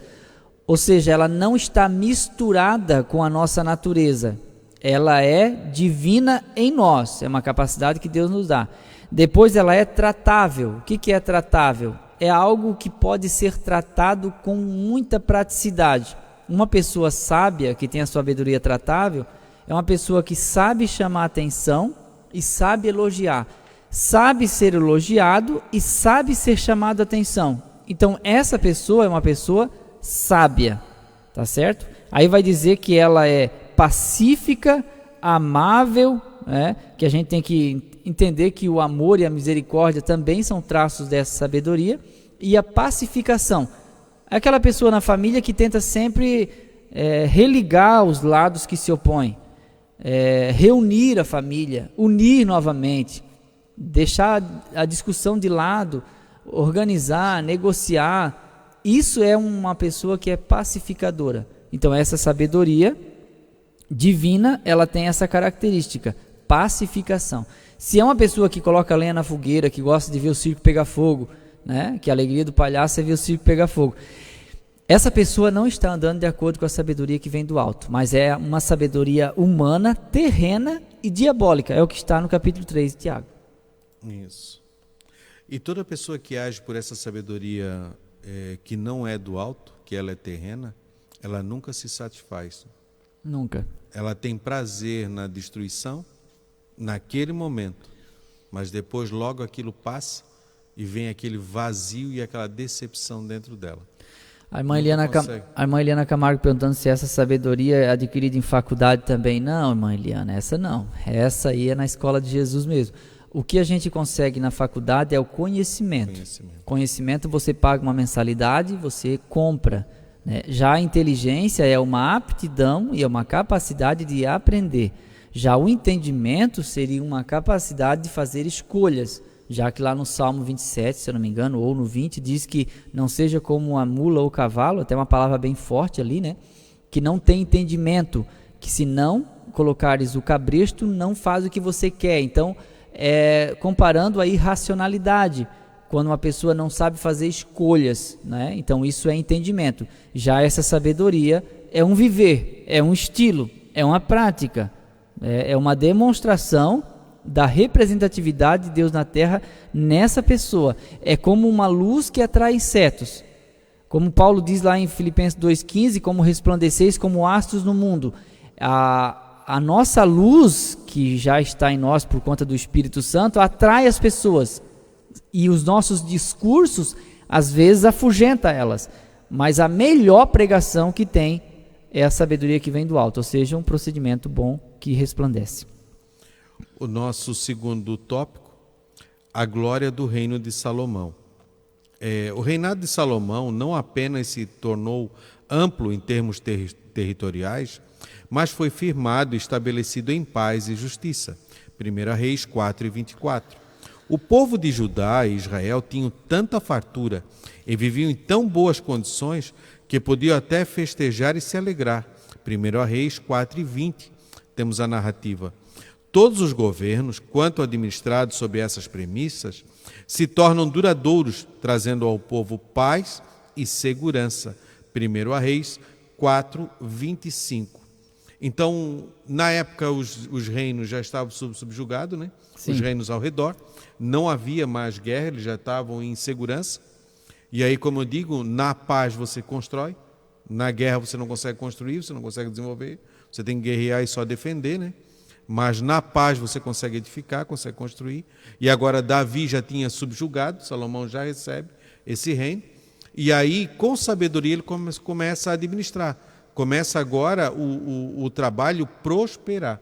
ou seja, ela não está misturada com a nossa natureza. Ela é divina em nós, é uma capacidade que Deus nos dá. Depois ela é tratável. O que é tratável? É algo que pode ser tratado com muita praticidade. Uma pessoa sábia, que tem a sabedoria tratável, é uma pessoa que sabe chamar atenção e sabe elogiar. Sabe ser elogiado e sabe ser chamado a atenção. Então essa pessoa é uma pessoa sábia, tá certo? Aí vai dizer que ela é pacífica, amável, que a gente tem que entender que o amor e a misericórdia também são traços dessa sabedoria, e a pacificação. É aquela pessoa na família que tenta sempre religar os lados que se opõem, reunir a família, unir novamente, deixar a discussão de lado, organizar, negociar. Isso é uma pessoa que é pacificadora. Então essa sabedoria divina, ela tem essa característica, pacificação. Se é uma pessoa que coloca lenha na fogueira, que gosta de ver o circo pegar fogo, que a alegria do palhaço é ver o circo pegar fogo, essa pessoa não está andando de acordo com a sabedoria que vem do alto, mas é uma sabedoria humana, terrena e diabólica, é o que está no capítulo 3 de Tiago. Isso. E toda pessoa que age por essa sabedoria que não é do alto, que ela é terrena, ela nunca se satisfaz. Nunca. Ela tem prazer na destruição naquele momento, mas depois logo aquilo passa e vem aquele vazio e aquela decepção dentro dela. A irmã Eliana Camargo perguntando se essa sabedoria é adquirida em faculdade também. Não, irmã Eliana, essa não. Essa aí é na escola de Jesus mesmo. O que a gente consegue na faculdade é o conhecimento. Conhecimento você paga uma mensalidade, você compra. Já a inteligência é uma aptidão e é uma capacidade de aprender. Já o entendimento seria uma capacidade de fazer escolhas, já que lá no Salmo 27, se eu não me engano, ou no 20, diz que não seja como a mula ou o cavalo, até uma palavra bem forte ali, que não tem entendimento, que se não colocares o cabresto, não faz o que você quer. Então, comparando a irracionalidade, quando uma pessoa não sabe fazer escolhas, então isso é entendimento. Já essa sabedoria é um viver, é um estilo, é uma prática, é uma demonstração da representatividade de Deus na terra nessa pessoa. É como uma luz que atrai insetos. Como Paulo diz lá em Filipenses 2,15, como resplandeceis como astros no mundo. A nossa luz, que já está em nós por conta do Espírito Santo, atrai as pessoas. E os nossos discursos, às vezes, afugenta elas. Mas a melhor pregação que tem é a sabedoria que vem do alto, ou seja, um procedimento bom que resplandece. O nosso segundo tópico, a glória do reino de Salomão. O reinado de Salomão não apenas se tornou amplo em termos territoriais, mas foi firmado e estabelecido em paz e justiça. 1 Reis 4:24. O povo de Judá e Israel tinham tanta fartura e viviam em tão boas condições que podiam até festejar e se alegrar. 1 Reis 4:20. Temos a narrativa. Todos os governos, quanto administrados sob essas premissas, se tornam duradouros, trazendo ao povo paz e segurança. 1 Reis 4:25. Então, na época, os reinos já estavam subjugados, Os reinos ao redor. Não havia mais guerra, eles já estavam em segurança. E aí, como eu digo, na paz você constrói, na guerra você não consegue construir, você não consegue desenvolver, você tem que guerrear e só defender, Mas na paz você consegue edificar, consegue construir. E agora Davi já tinha subjugado, Salomão já recebe esse reino. E aí, com sabedoria, ele começa a administrar. Começa agora o trabalho prosperar.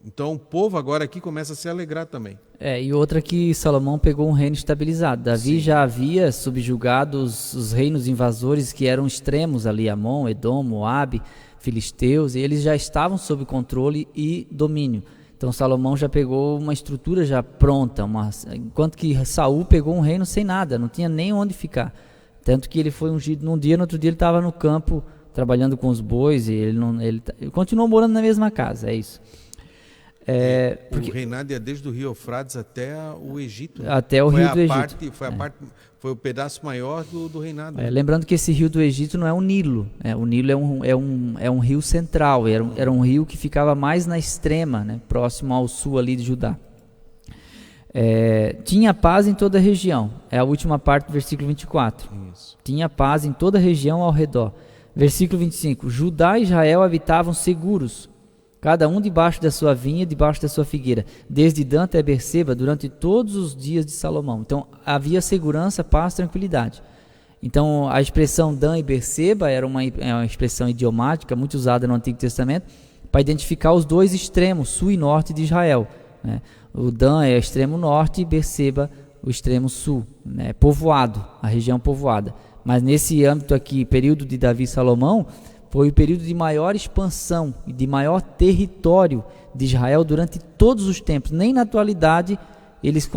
Então o povo agora aqui começa a se alegrar também. E outra que Salomão pegou um reino estabilizado. Davi já havia subjugado os reinos invasores que eram extremos ali, Amon, Edom, Moabe, Filisteus, e eles já estavam sob controle e domínio. Então Salomão já pegou uma estrutura já pronta, enquanto que Saul pegou um reino sem nada, não tinha nem onde ficar. Tanto que ele foi ungido num dia, no outro dia ele estava no campo trabalhando com os bois e ele continuou morando na mesma casa, é isso. O reinado ia desde o rio Eufrates até o Egito. Até o rio do Egito. Foi o pedaço maior do reinado. Lembrando que esse rio do Egito não é o Nilo. O Nilo é um rio central. Era um rio que ficava mais na extrema, né, próximo ao sul ali de Judá. Tinha paz em toda a região. É a última parte do versículo 24. Isso. Tinha paz em toda a região ao redor. Versículo 25. Judá e Israel habitavam seguros, cada um debaixo da sua vinha, debaixo da sua figueira, desde Dan até Berseba, durante todos os dias de Salomão. Então, havia segurança, paz, tranquilidade. Então, a expressão Dan e Berseba é uma expressão idiomática, muito usada no Antigo Testamento, para identificar os dois extremos, sul e norte de Israel, né? O Dan é o extremo norte e Berseba o extremo sul, né? Povoado, a região povoada. Mas nesse âmbito aqui, período de Davi e Salomão, foi o período de maior expansão e de maior território de Israel durante todos os tempos. Nem na atualidade eles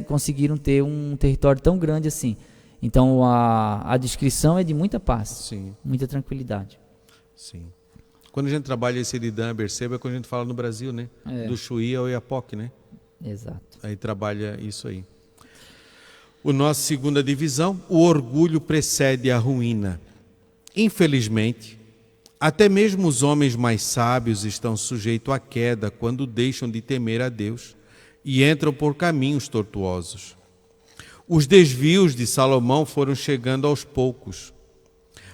conseguiram ter um território tão grande assim. Então a descrição é de muita paz, sim, muita tranquilidade. Sim. Quando a gente trabalha esse de Dan e Berseba é quando a gente fala no Brasil, né? Do Chuí ao Iapoque, né? Exato. Aí trabalha isso aí. O nosso segunda divisão, o orgulho precede a ruína. Infelizmente, até mesmo os homens mais sábios estão sujeitos à queda quando deixam de temer a Deus e entram por caminhos tortuosos. Os desvios de Salomão foram chegando aos poucos.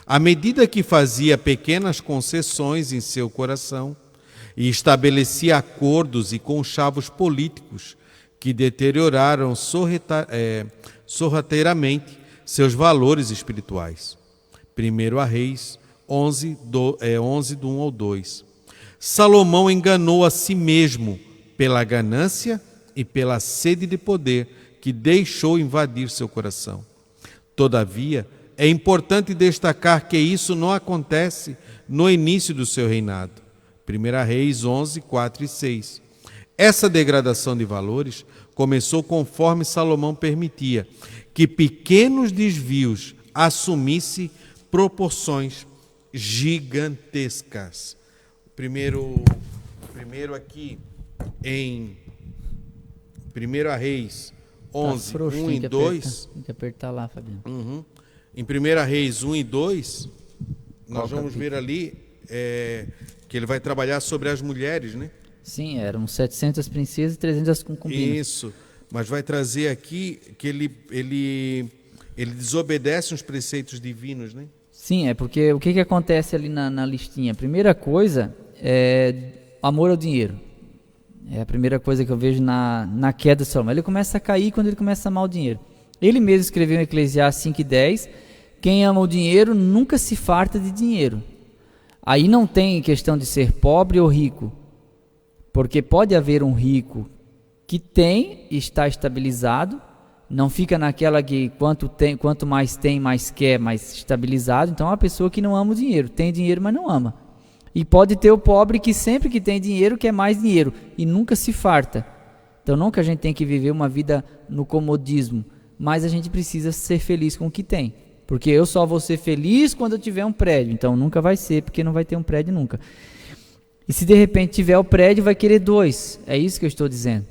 À medida que fazia pequenas concessões em seu coração e estabelecia acordos e conchavos políticos que deterioraram sorrateiramente seus valores espirituais. 1 Reis 11, do 1 ao 2. Salomão enganou a si mesmo pela ganância e pela sede de poder que deixou invadir seu coração. Todavia, é importante destacar que isso não acontece no início do seu reinado. 1 Reis 11, 4 e 6. Essa degradação de valores começou conforme Salomão permitia que pequenos desvios assumissem proporções gigantescas. Primeiro aqui em 1 Reis 11, 1 e 2. Tem que apertar lá, Fabiano. Em 1 Reis 1 e 2, nós vamos ver ali que ele vai trabalhar sobre as mulheres, né? Sim, eram 700 princesas e 300 concubinas. Isso, mas vai trazer aqui que ele desobedece os preceitos divinos, né? Sim, porque o que acontece ali na listinha? A primeira coisa é amor ao dinheiro. É a primeira coisa que eu vejo na queda de Salomão. Ele começa a cair quando ele começa a amar o dinheiro. Ele mesmo escreveu em Eclesiastes 5:10, quem ama o dinheiro nunca se farta de dinheiro. Aí não tem questão de ser pobre ou rico, porque pode haver um rico que está estabilizado, não fica naquela que quanto mais tem, mais quer, mais estabilizado. Então é uma pessoa que não ama o dinheiro, tem dinheiro, mas não ama. E pode ter o pobre que sempre que tem dinheiro quer mais dinheiro e nunca se farta. Então não que a gente tem que viver uma vida no comodismo, mas a gente precisa ser feliz com o que tem. Porque eu só vou ser feliz quando eu tiver um prédio. Então nunca vai ser, porque não vai ter um prédio nunca. E se de repente tiver o prédio, vai querer 2. É isso que eu estou dizendo.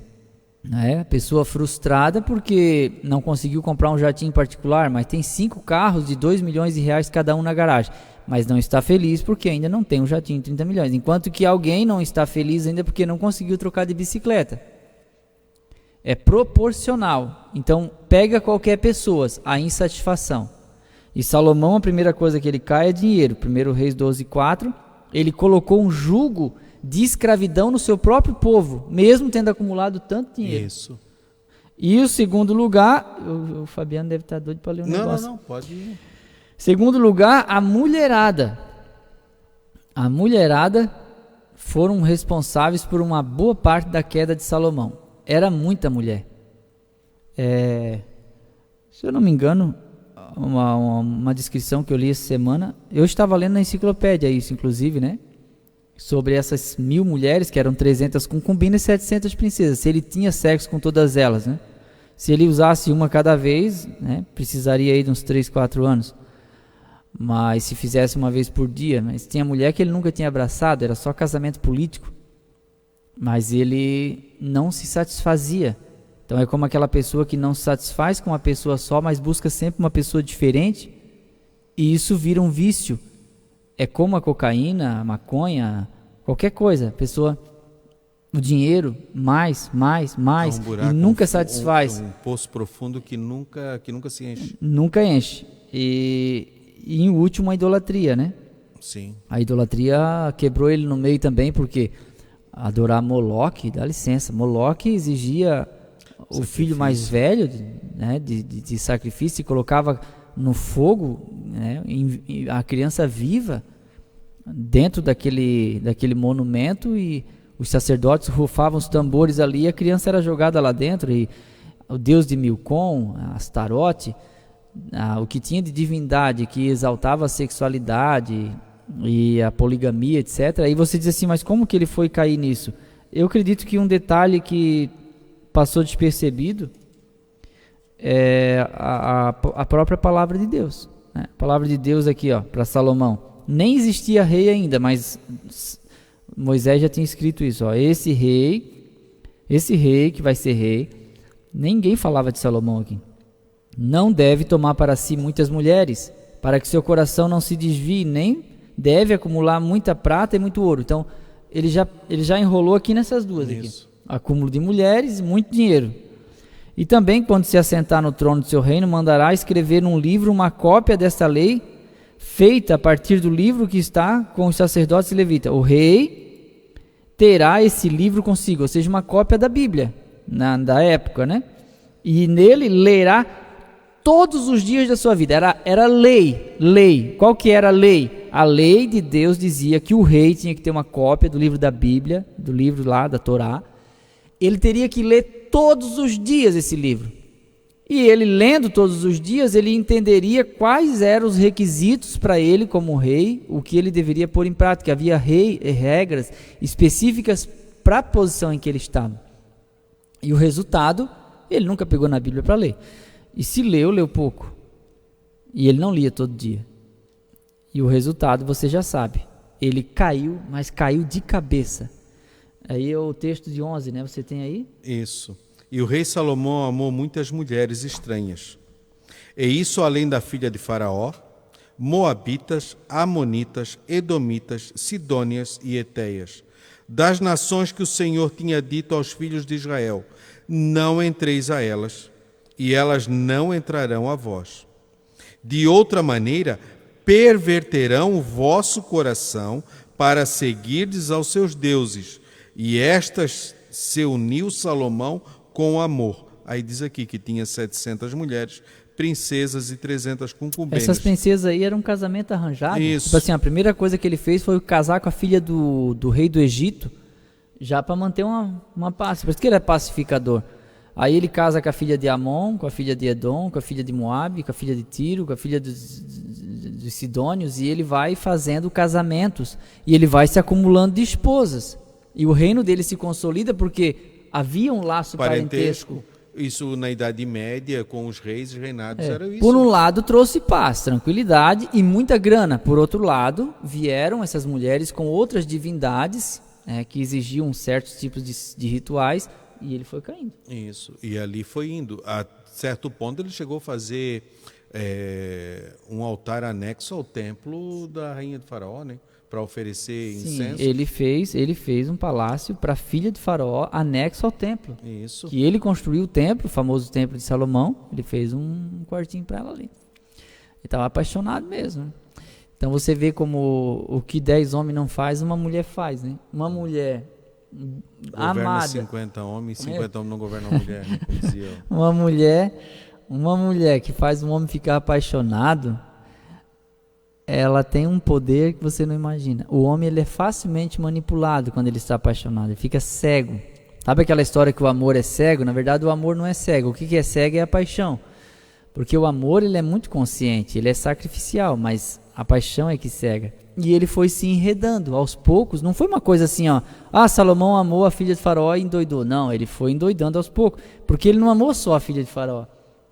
A pessoa frustrada porque não conseguiu comprar um jatinho particular, mas tem 5 carros de 2 milhões de reais cada um na garagem. Mas não está feliz porque ainda não tem um jatinho de 30 milhões. Enquanto que alguém não está feliz ainda porque não conseguiu trocar de bicicleta. É proporcional. Então, pega qualquer pessoa, a insatisfação. E Salomão, a primeira coisa que ele cai é dinheiro. 1 Reis 12, 4. Ele colocou um jugo de escravidão no seu próprio povo, mesmo tendo acumulado tanto dinheiro. Isso. E o segundo lugar, o Fabiano deve estar doido para ler um negócio. Não, pode ir. Segundo lugar, a mulherada. A mulherada foram responsáveis por uma boa parte da queda de Salomão. Era muita mulher. Se eu não me engano, uma descrição que eu li essa semana, eu estava lendo na enciclopédia isso, inclusive, né? sobre essas 1000 mulheres, que eram 300 concubinas e 700 princesas, se ele tinha sexo com todas elas, né? Se ele usasse uma cada vez, né, precisaria aí de uns 3, 4 anos. Mas se fizesse uma vez por dia, mas tinha mulher que ele nunca tinha abraçado, era só casamento político. Mas ele não se satisfazia. Então é como aquela pessoa que não se satisfaz com uma pessoa só, mas busca sempre uma pessoa diferente, e isso vira um vício. É como a cocaína, a maconha, qualquer coisa. A pessoa, o dinheiro, mais, É um buraco, e nunca satisfaz. Um poço profundo que nunca se enche. Nunca enche. E em último, a idolatria, né? Sim. A idolatria quebrou ele no meio também, porque adorar Moloque, dá licença, Moloque exigia o filho mais velho, né, de sacrifício, e colocava no fogo, né, a criança viva dentro daquele monumento, e os sacerdotes rufavam os tambores ali, e a criança era jogada lá dentro, e o deus de Milcom, Astarote, o que tinha de divindade que exaltava a sexualidade e a poligamia, etc. Aí você diz assim, mas como que ele foi cair nisso? Eu acredito que um detalhe que passou despercebido é a própria palavra de Deus, né? A palavra de Deus aqui, para Salomão, nem existia rei ainda, mas Moisés já tinha escrito isso, esse rei que vai ser rei, ninguém falava de Salomão aqui, não deve tomar para si muitas mulheres, para que seu coração não se desvie, nem deve acumular muita prata e muito ouro. Então ele já enrolou aqui nessas duas aqui, acúmulo de mulheres e muito dinheiro. E também, quando se assentar no trono do seu reino, mandará escrever num livro uma cópia desta lei, feita a partir do livro que está com os sacerdotes e levitas. O rei terá esse livro consigo, ou seja, uma cópia da Bíblia, da época, né? E nele lerá todos os dias da sua vida. Era lei. Qual que era a lei? A lei de Deus dizia que o rei tinha que ter uma cópia do livro da Bíblia, do livro lá da Torá. Ele teria que ler todos os dias esse livro. E ele, lendo todos os dias, ele entenderia quais eram os requisitos para ele como rei, o que ele deveria pôr em prática. Havia regras específicas para a posição em que ele estava. E o resultado, ele nunca pegou na Bíblia para ler. E se leu pouco. E ele não lia todo dia. E o resultado você já sabe. Ele caiu, mas caiu de cabeça. Aí é o texto de 11, né? Você tem aí? Isso. E o rei Salomão amou muitas mulheres estranhas. E isso além da filha de Faraó, moabitas, amonitas, edomitas, sidônias e eteias, das nações que o Senhor tinha dito aos filhos de Israel: não entreis a elas, e elas não entrarão a vós. De outra maneira, perverterão o vosso coração para seguirdes aos seus deuses. E estas se uniu Salomão com amor. Aí diz aqui que tinha 700 mulheres, princesas e 300 concubinas. Essas princesas aí eram um casamento arranjado. Isso. Tipo assim, a primeira coisa que ele fez foi casar com a filha do rei do Egito, já para manter uma paz. Por isso que ele é pacificador. Aí ele casa com a filha de Amon, com a filha de Edom, com a filha de Moabe, com a filha de Tiro, com a filha dos Sidônios, e ele vai fazendo casamentos, e ele vai se acumulando de esposas. E o reino dele se consolida porque havia um laço parentesco. Isso na Idade Média, com os reis e reinados, era isso. Por um lado trouxe paz, tranquilidade e muita grana. Por outro lado, vieram essas mulheres com outras divindades, que exigiam certos tipos de rituais, e ele foi caindo. Isso, e ali foi indo. A certo ponto ele chegou a fazer um altar anexo ao templo da rainha de Faraó, né? Para oferecer incenso. Sim, ele fez um palácio para a filha de Faraó, anexo ao templo. Isso. Que ele construiu o templo, o famoso templo de Salomão, ele fez um quartinho para ela ali. Ele estava apaixonado mesmo, né? Então você vê como o que 10 homens não faz, uma mulher faz, né? Uma mulher governa amada. 50 homens, 50 homens não governam a mulher, né? Como dizia. Uma mulher que faz um homem ficar apaixonado, ela tem um poder que você não imagina. O homem, ele é facilmente manipulado quando ele está apaixonado, ele fica cego. Sabe aquela história que o amor é cego? Na verdade, o amor não é cego. O que é cego é a paixão. Porque o amor, ele é muito consciente, ele é sacrificial, mas A paixão é que cega. E ele foi se enredando aos poucos. Não foi uma coisa assim, ó. Salomão amou a filha de Faraó e endoidou. Não, ele foi endoidando aos poucos. Porque ele não amou só a filha de Faraó.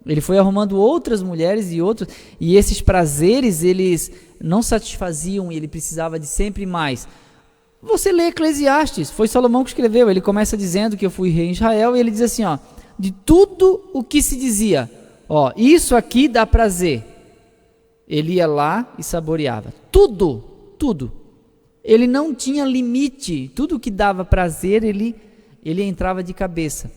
Ele foi arrumando outras mulheres e outros. E esses prazeres, eles não satisfaziam e ele precisava de sempre mais. Você lê Eclesiastes. Foi Salomão que escreveu. Ele começa dizendo que eu fui rei em Israel. E ele diz assim, ó. De tudo o que se dizia. Isso aqui dá prazer. Ele ia lá e saboreava. Tudo. Ele não tinha limite. Tudo que dava prazer, ele entrava de cabeça.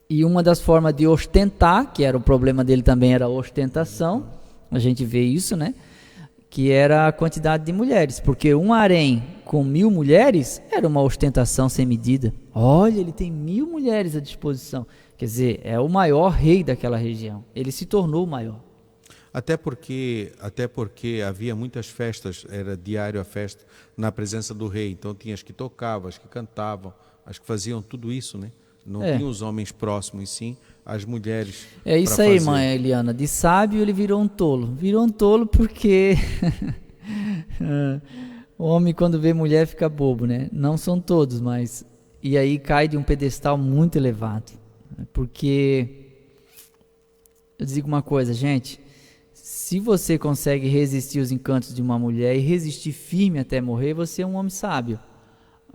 E uma das formas de ostentar, que era o problema dele também, era a ostentação. A gente vê isso, né? Que era a quantidade de mulheres. Porque um harém com 1000 mulheres era uma ostentação sem medida. Olha, ele tem 1000 mulheres à disposição. Quer dizer, é o maior rei daquela região. Ele se tornou o maior. Até porque havia muitas festas, era diário a festa, na presença do rei. Então tinha as que tocavam, as que cantavam, as que faziam tudo isso, né? Não tinha os homens próximos, sim as mulheres. É isso aí, mãe Eliana. De sábio ele virou um tolo. Virou um tolo porque o homem quando vê mulher fica bobo, né? Não são todos, mas... E aí cai de um pedestal muito elevado. Porque... Eu digo uma coisa, gente... Se você consegue resistir aos encantos de uma mulher e resistir firme até morrer, você é um homem sábio.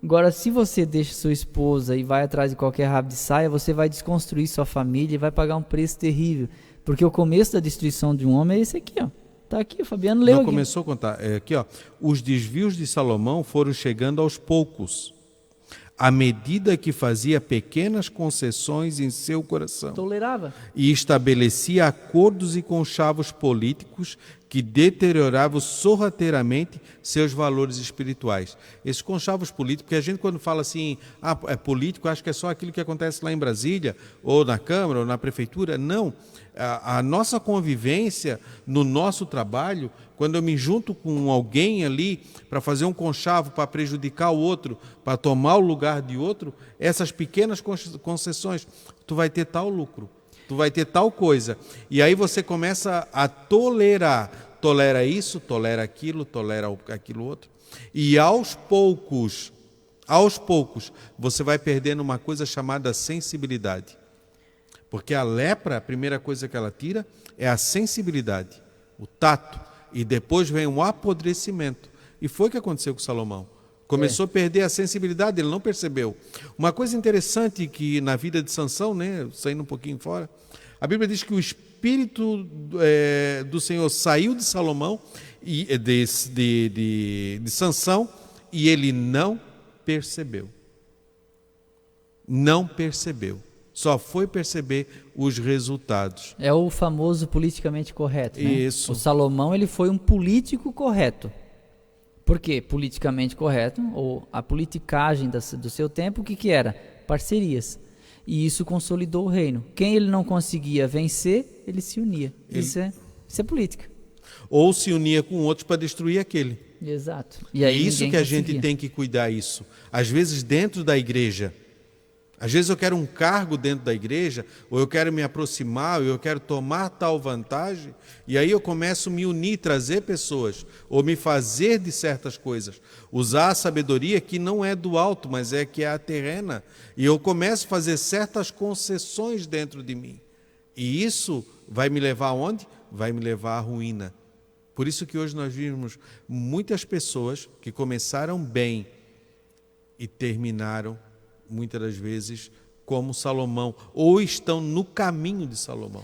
Agora, se você deixa sua esposa e vai atrás de qualquer rabo de saia, você vai desconstruir sua família e vai pagar um preço terrível. Porque o começo da destruição de um homem é esse aqui, ó. Tá aqui, o Fabiano leu. Não começou a contar. Aqui, ó. Os desvios de Salomão foram chegando aos poucos, à medida que fazia pequenas concessões em seu coração. Tolerava. E estabelecia acordos e conchavos políticos que deterioravam sorrateiramente seus valores espirituais. Esses conchavos políticos, porque a gente quando fala assim, é político, acho que é só aquilo que acontece lá em Brasília, ou na Câmara, ou na Prefeitura. Não. A nossa convivência, no nosso trabalho, quando eu me junto com alguém ali para fazer um conchavo, para prejudicar o outro, para tomar o lugar de outro, essas pequenas concessões, tu vai ter tal lucro, tu vai ter tal coisa. E aí você começa a tolerar. Tolera isso, tolera aquilo outro. E aos poucos, você vai perdendo uma coisa chamada sensibilidade. Porque a lepra, a primeira coisa que ela tira é a sensibilidade, o tato. E depois vem um apodrecimento. E foi o que aconteceu com Salomão. Começou a perder a sensibilidade, ele não percebeu. Uma coisa interessante que na vida de Sansão, né, saindo um pouquinho fora, a Bíblia diz que o Espírito do Senhor saiu de Salomão, e de Sansão, e ele não percebeu. Não percebeu. Só foi perceber os resultados. É o famoso politicamente correto, né? Isso. O Salomão, ele foi um político correto. Por quê? Politicamente correto, ou a politicagem do seu tempo, o que era? Parcerias. E isso consolidou o reino. Quem ele não conseguia vencer, ele se unia. Isso é política. Ou se unia com outros para destruir aquele. Exato. E aí isso que a gente tem que cuidar isso. Às vezes dentro da igreja, às vezes eu quero um cargo dentro da igreja, ou eu quero me aproximar, ou eu quero tomar tal vantagem, e aí eu começo a me unir, trazer pessoas, ou me fazer de certas coisas, usar a sabedoria que não é do alto, mas que é a terrena, e eu começo a fazer certas concessões dentro de mim. E isso vai me levar aonde? Vai me levar à ruína. Por isso que hoje nós vimos muitas pessoas que começaram bem e terminaram muitas das vezes como Salomão, ou estão no caminho de Salomão.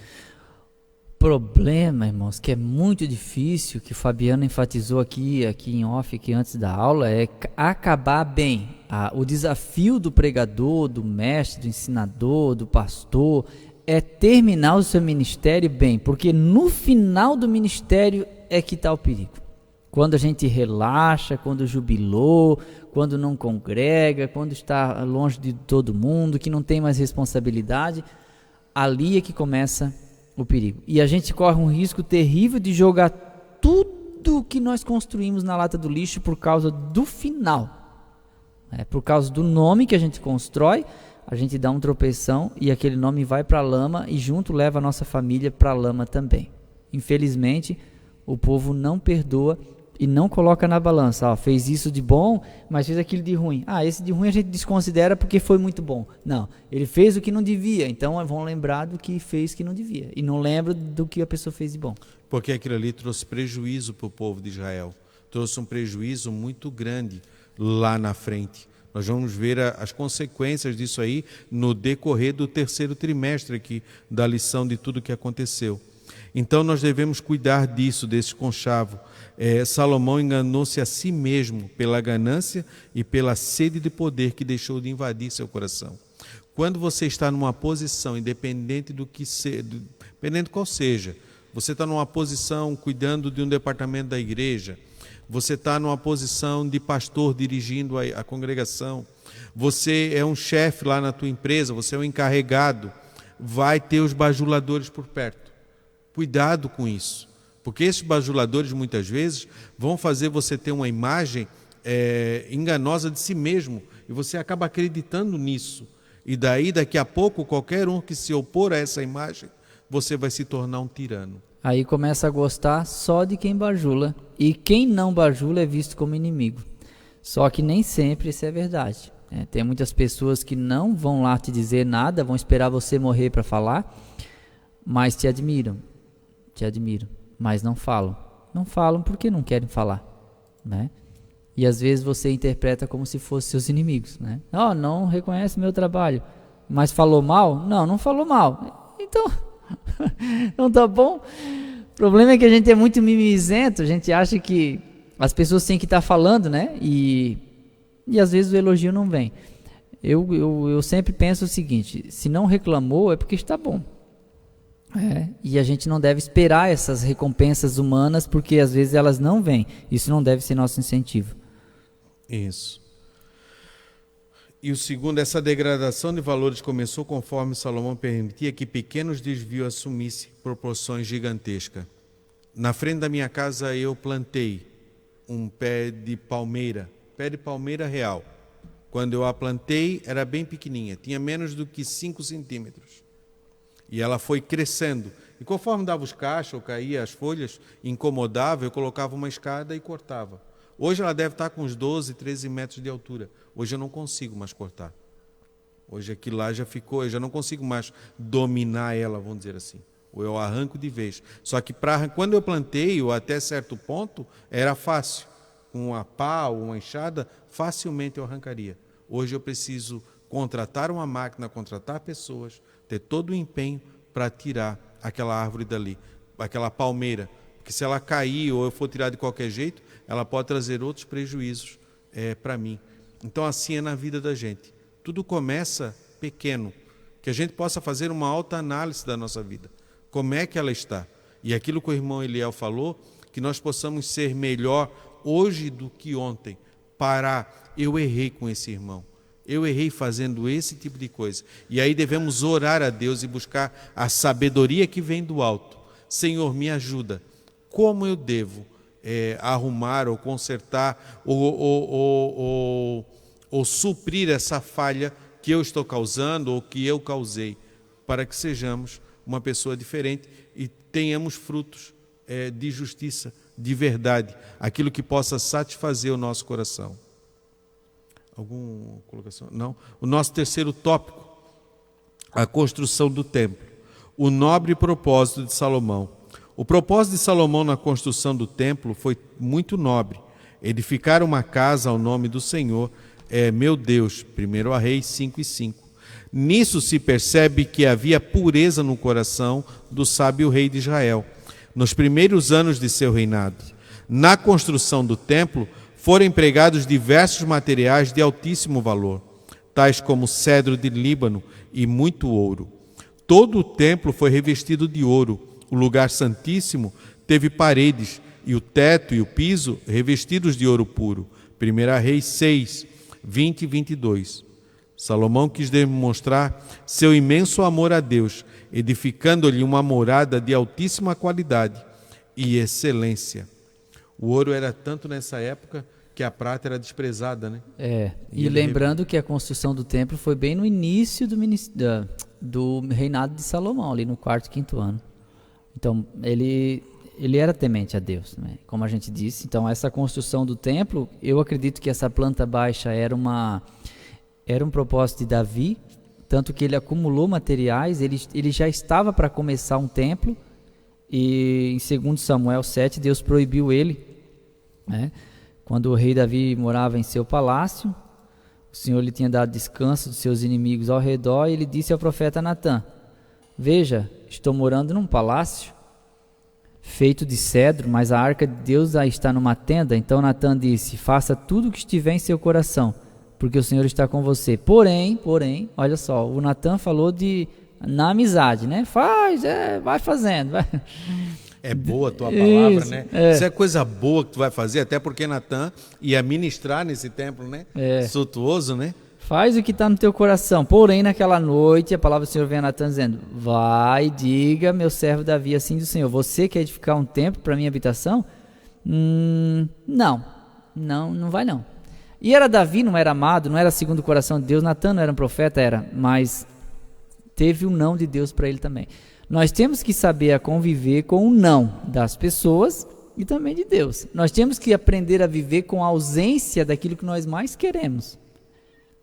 Problema, irmãos, que é muito difícil, que o Fabiano enfatizou aqui em off, aqui antes da aula, é acabar bem. O desafio do pregador, do mestre, do ensinador, do pastor, é terminar o seu ministério bem, porque no final do ministério é que está o perigo. Quando a gente relaxa, quando jubilou, quando não congrega, quando está longe de todo mundo, que não tem mais responsabilidade, ali é que começa o perigo. E a gente corre um risco terrível de jogar tudo que nós construímos na lata do lixo por causa do final. Por causa do nome que a gente constrói, a gente dá um tropeção e aquele nome vai para a lama e junto leva a nossa família para a lama também. Infelizmente, o povo não perdoa e não coloca na balança. Fez isso de bom, mas fez aquilo de ruim. Esse de ruim a gente desconsidera porque foi muito bom. Não, ele fez o que não devia, então vão lembrar do que fez que não devia. E não lembram do que a pessoa fez de bom. Porque aquilo ali trouxe prejuízo para o povo de Israel. Trouxe um prejuízo muito grande lá na frente. Nós vamos ver as consequências disso aí no decorrer do terceiro trimestre aqui, da lição de tudo que aconteceu. Então nós devemos cuidar disso, desse conchavo. Salomão enganou-se a si mesmo pela ganância e pela sede de poder que deixou de invadir seu coração. Quando você está numa posição, independente do que dependendo qual seja, você está numa posição cuidando de um departamento da igreja, você está numa posição de pastor dirigindo a congregação, você é um chefe lá na tua empresa, você é um encarregado, vai ter os bajuladores por perto. Cuidado com isso, porque esses bajuladores muitas vezes vão fazer você ter uma imagem enganosa de si mesmo e você acaba acreditando nisso. E daqui a pouco, qualquer um que se opor a essa imagem, você vai se tornar um tirano. Aí começa a gostar só de quem bajula, e quem não bajula é visto como inimigo. Só que nem sempre isso é verdade. Tem muitas pessoas que não vão lá te dizer nada, vão esperar você morrer para falar, mas te admiram, mas não falam. Não falam porque não querem falar, né? E às vezes você interpreta como se fossem seus inimigos, né? Não reconhece meu trabalho, mas falou mal? Não falou mal. Então, não tá bom. O problema é que a gente é muito mimizento, a gente acha que as pessoas têm que estar falando, né? E às vezes o elogio não vem. Eu sempre penso o seguinte: se não reclamou é porque está bom. E a gente não deve esperar essas recompensas humanas, porque às vezes elas não vêm. Isso não deve ser nosso incentivo. Isso. E o segundo, essa degradação de valores começou conforme Salomão permitia que pequenos desvios assumissem proporções gigantescas. Na frente da minha casa eu plantei um pé de palmeira real. Quando eu a plantei era bem pequenininha, tinha menos do que 5 centímetros. E ela foi crescendo. E conforme dava os cachos, ou caía as folhas, incomodava, eu colocava uma escada e cortava. Hoje ela deve estar com uns 12, 13 metros de altura. Hoje eu não consigo mais cortar. Hoje aquilo lá já ficou, eu já não consigo mais dominar ela, vamos dizer assim. Ou eu arranco de vez. Só que quando eu plantei, ou até certo ponto, era fácil. Com uma pá ou uma enxada, facilmente eu arrancaria. Hoje eu preciso contratar uma máquina, contratar pessoas, ter todo o empenho para tirar aquela árvore dali, aquela palmeira. Porque se ela cair ou eu for tirar de qualquer jeito, ela pode trazer outros prejuízos para mim. Então assim é na vida da gente. Tudo começa pequeno, que a gente possa fazer uma autoanálise da nossa vida. Como é que ela está? E aquilo que o irmão Eliel falou, que nós possamos ser melhor hoje do que ontem. Eu errei com esse irmão. Eu errei fazendo esse tipo de coisa. E aí devemos orar a Deus e buscar a sabedoria que vem do alto. Senhor, me ajuda. Como eu devo arrumar ou consertar ou suprir essa falha que eu estou causando ou que eu causei, para que sejamos uma pessoa diferente e tenhamos frutos de justiça, de verdade, aquilo que possa satisfazer o nosso coração. Alguma colocação? Não. O nosso terceiro tópico, a construção do templo, o nobre propósito de Salomão. O propósito de Salomão na construção do templo foi muito nobre. Edificar uma casa ao nome do Senhor, meu Deus, 1 Reis 5:5. Nisso se percebe que havia pureza no coração do sábio rei de Israel, nos primeiros anos de seu reinado. Na construção do templo foram empregados diversos materiais de altíssimo valor, tais como cedro de Líbano e muito ouro. Todo o templo foi revestido de ouro. O lugar santíssimo teve paredes, e o teto e o piso revestidos de ouro puro. 1 Reis 6, 20 e 22. Salomão quis demonstrar seu imenso amor a Deus, edificando-lhe uma morada de altíssima qualidade e excelência. O ouro era tanto nessa época que a prata era desprezada, né? E lembrando que a construção do templo foi bem no início do reinado de Salomão, ali no 4º, 5º ano. Então, ele ele era temente a Deus, né? Como a gente disse. Então, essa construção do templo, eu acredito que essa planta baixa era um propósito de Davi, tanto que ele acumulou materiais, ele já estava para começar um templo, e em 2 Samuel 7, Deus proibiu ele, né? Quando o rei Davi morava em seu palácio, o Senhor lhe tinha dado descanso dos seus inimigos ao redor, e ele disse ao profeta Natã: veja, estou morando num palácio feito de cedro, mas a arca de Deus está numa tenda. Então Natã disse: faça tudo o que estiver em seu coração, porque o Senhor está com você. Porém, olha só, o Natã falou na amizade, né? Vai fazendo. Vai. É boa a tua palavra, né? Isso é coisa boa que tu vai fazer, até porque Natã ia ministrar nesse templo, né? Suntuoso, né? Faz o que está no teu coração. Porém, naquela noite, a palavra do Senhor vem a Natã dizendo: vai, diga, meu servo Davi, assim diz o Senhor, você quer edificar um templo para minha habitação? Não vai não. E era Davi, não era amado, não era segundo o coração de Deus. Natã não era um profeta, mas teve um não de Deus para ele também. Nós temos que saber conviver com o não das pessoas e também de Deus. Nós temos que aprender a viver com a ausência daquilo que nós mais queremos.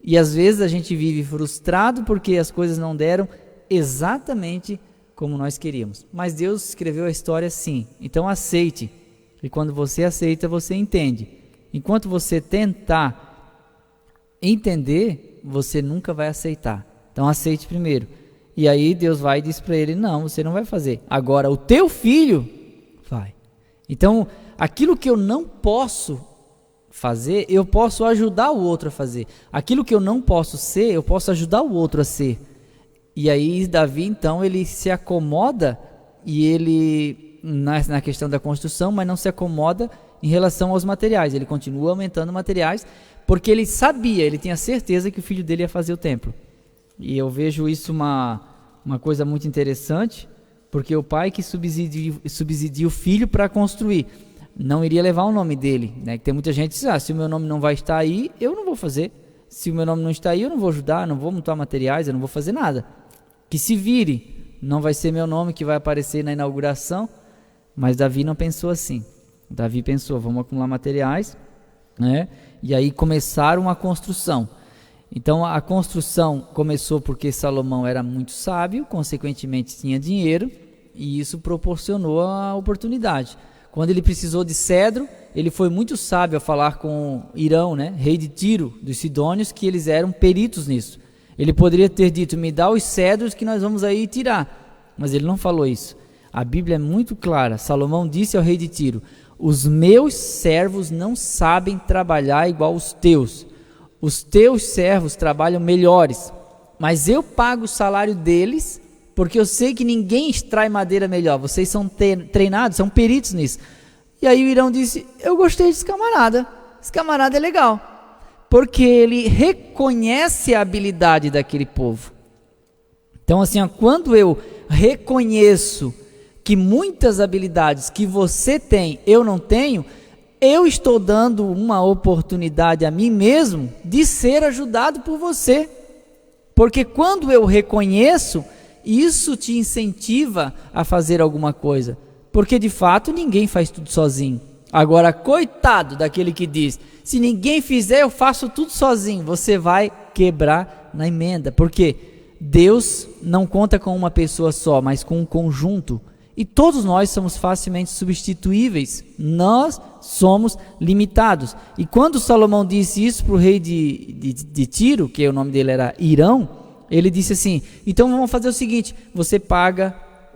E às vezes a gente vive frustrado porque as coisas não deram exatamente como nós queríamos. Mas Deus escreveu a história assim. Então aceite. E quando você aceita, você entende. Enquanto você tentar entender, você nunca vai aceitar. Então aceite primeiro. E aí Deus vai e diz para ele: não, você não vai fazer. Agora o teu filho vai. Então aquilo que eu não posso fazer, eu posso ajudar o outro a fazer. Aquilo que eu não posso ser, eu posso ajudar o outro a ser. E aí Davi, então, ele se acomoda, e ele, na questão da construção, mas não se acomoda em relação aos materiais. Ele continua aumentando materiais, porque ele sabia, ele tinha certeza que o filho dele ia fazer o templo. E eu vejo isso uma coisa muito interessante, porque o pai que subsidia o filho para construir, não iria levar o nome dele, né? Tem muita gente que diz: se o meu nome não vai estar aí, eu não vou fazer. Se o meu nome não está aí, eu não vou ajudar, não vou montar materiais, eu não vou fazer nada. Que se vire, não vai ser meu nome que vai aparecer na inauguração. Mas Davi não pensou assim. Davi pensou: vamos acumular materiais, né? E aí começaram a construção. Então a construção começou porque Salomão era muito sábio, consequentemente tinha dinheiro, e isso proporcionou a oportunidade. Quando ele precisou de cedro, ele foi muito sábio a falar com Irão, né, rei de Tiro, dos Sidônios, que eles eram peritos nisso. Ele poderia ter dito: me dá os cedros que nós vamos aí tirar. Mas ele não falou isso. A Bíblia é muito clara. Salomão disse ao rei de Tiro: os meus servos não sabem trabalhar igual os teus. Os teus servos trabalham melhores, mas eu pago o salário deles, porque eu sei que ninguém extrai madeira melhor. Vocês são treinados, são peritos nisso. E aí o Irão disse: eu gostei desse camarada. Esse camarada é legal. Porque ele reconhece a habilidade daquele povo. Então assim, quando eu reconheço que muitas habilidades que você tem, eu não tenho, eu estou dando uma oportunidade a mim mesmo de ser ajudado por você. Porque quando eu reconheço, isso te incentiva a fazer alguma coisa, porque de fato ninguém faz tudo sozinho. Agora, coitado daquele que diz: se ninguém fizer, eu faço tudo sozinho. Você vai quebrar na emenda, porque Deus não conta com uma pessoa só, mas com um conjunto. E todos nós somos facilmente substituíveis. Nós somos limitados. E quando Salomão disse isso para o rei de Tiro, que o nome dele era Irão, ele disse assim: então vamos fazer o seguinte, você paga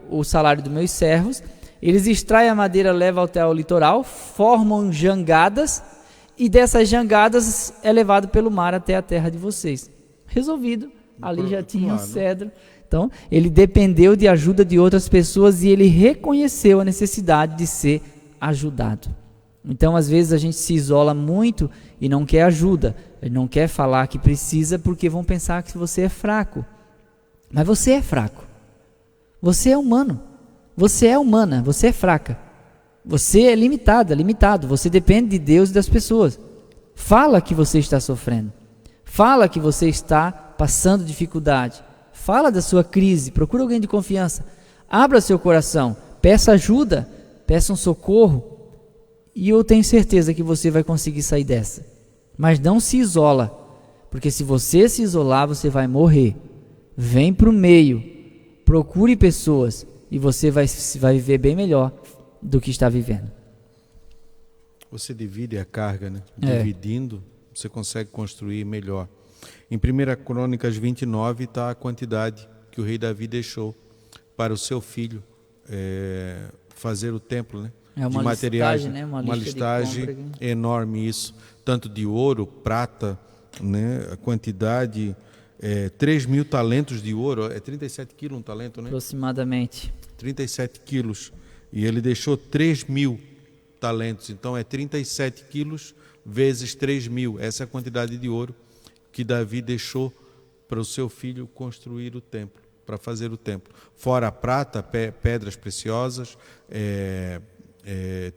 o salário dos meus servos, eles extraem a madeira, levam até o litoral, formam jangadas, e dessas jangadas é levado pelo mar até a terra de vocês. Resolvido. Ali já tinha o cedro. Então, ele dependeu de ajuda de outras pessoas, e ele reconheceu a necessidade de ser ajudado. Então, às vezes a gente se isola muito e não quer ajuda, não quer falar que precisa, porque vão pensar que você é fraco. Mas você é fraco. Você é humano. Você é humana, você é fraca. Você é limitada, limitado. Você depende de Deus e das pessoas. Fala que você está sofrendo. Fala que você está passando dificuldade. Fala da sua crise, procura alguém de confiança. Abra seu coração, peça ajuda, peça um socorro e eu tenho certeza que você vai conseguir sair dessa. Mas não se isola, porque se você se isolar, você vai morrer. Vem para o meio, procure pessoas e você vai viver bem melhor do que está vivendo. Você divide a carga, né? Dividindo, você consegue construir melhor. Em 1 Crônicas 29 está a quantidade que o rei Davi deixou para o seu filho fazer o templo, né? Uma de materiais, listagem, né? Uma listagem enorme isso, tanto de ouro, prata, né? A quantidade, 3.000 talentos de ouro, 37 quilos um talento, né? Aproximadamente. 37 quilos, e ele deixou 3.000 talentos, então 37 quilos vezes 3.000, essa é a quantidade de ouro que Davi deixou para o seu filho construir o templo, para fazer o templo. Fora a prata, pedras preciosas,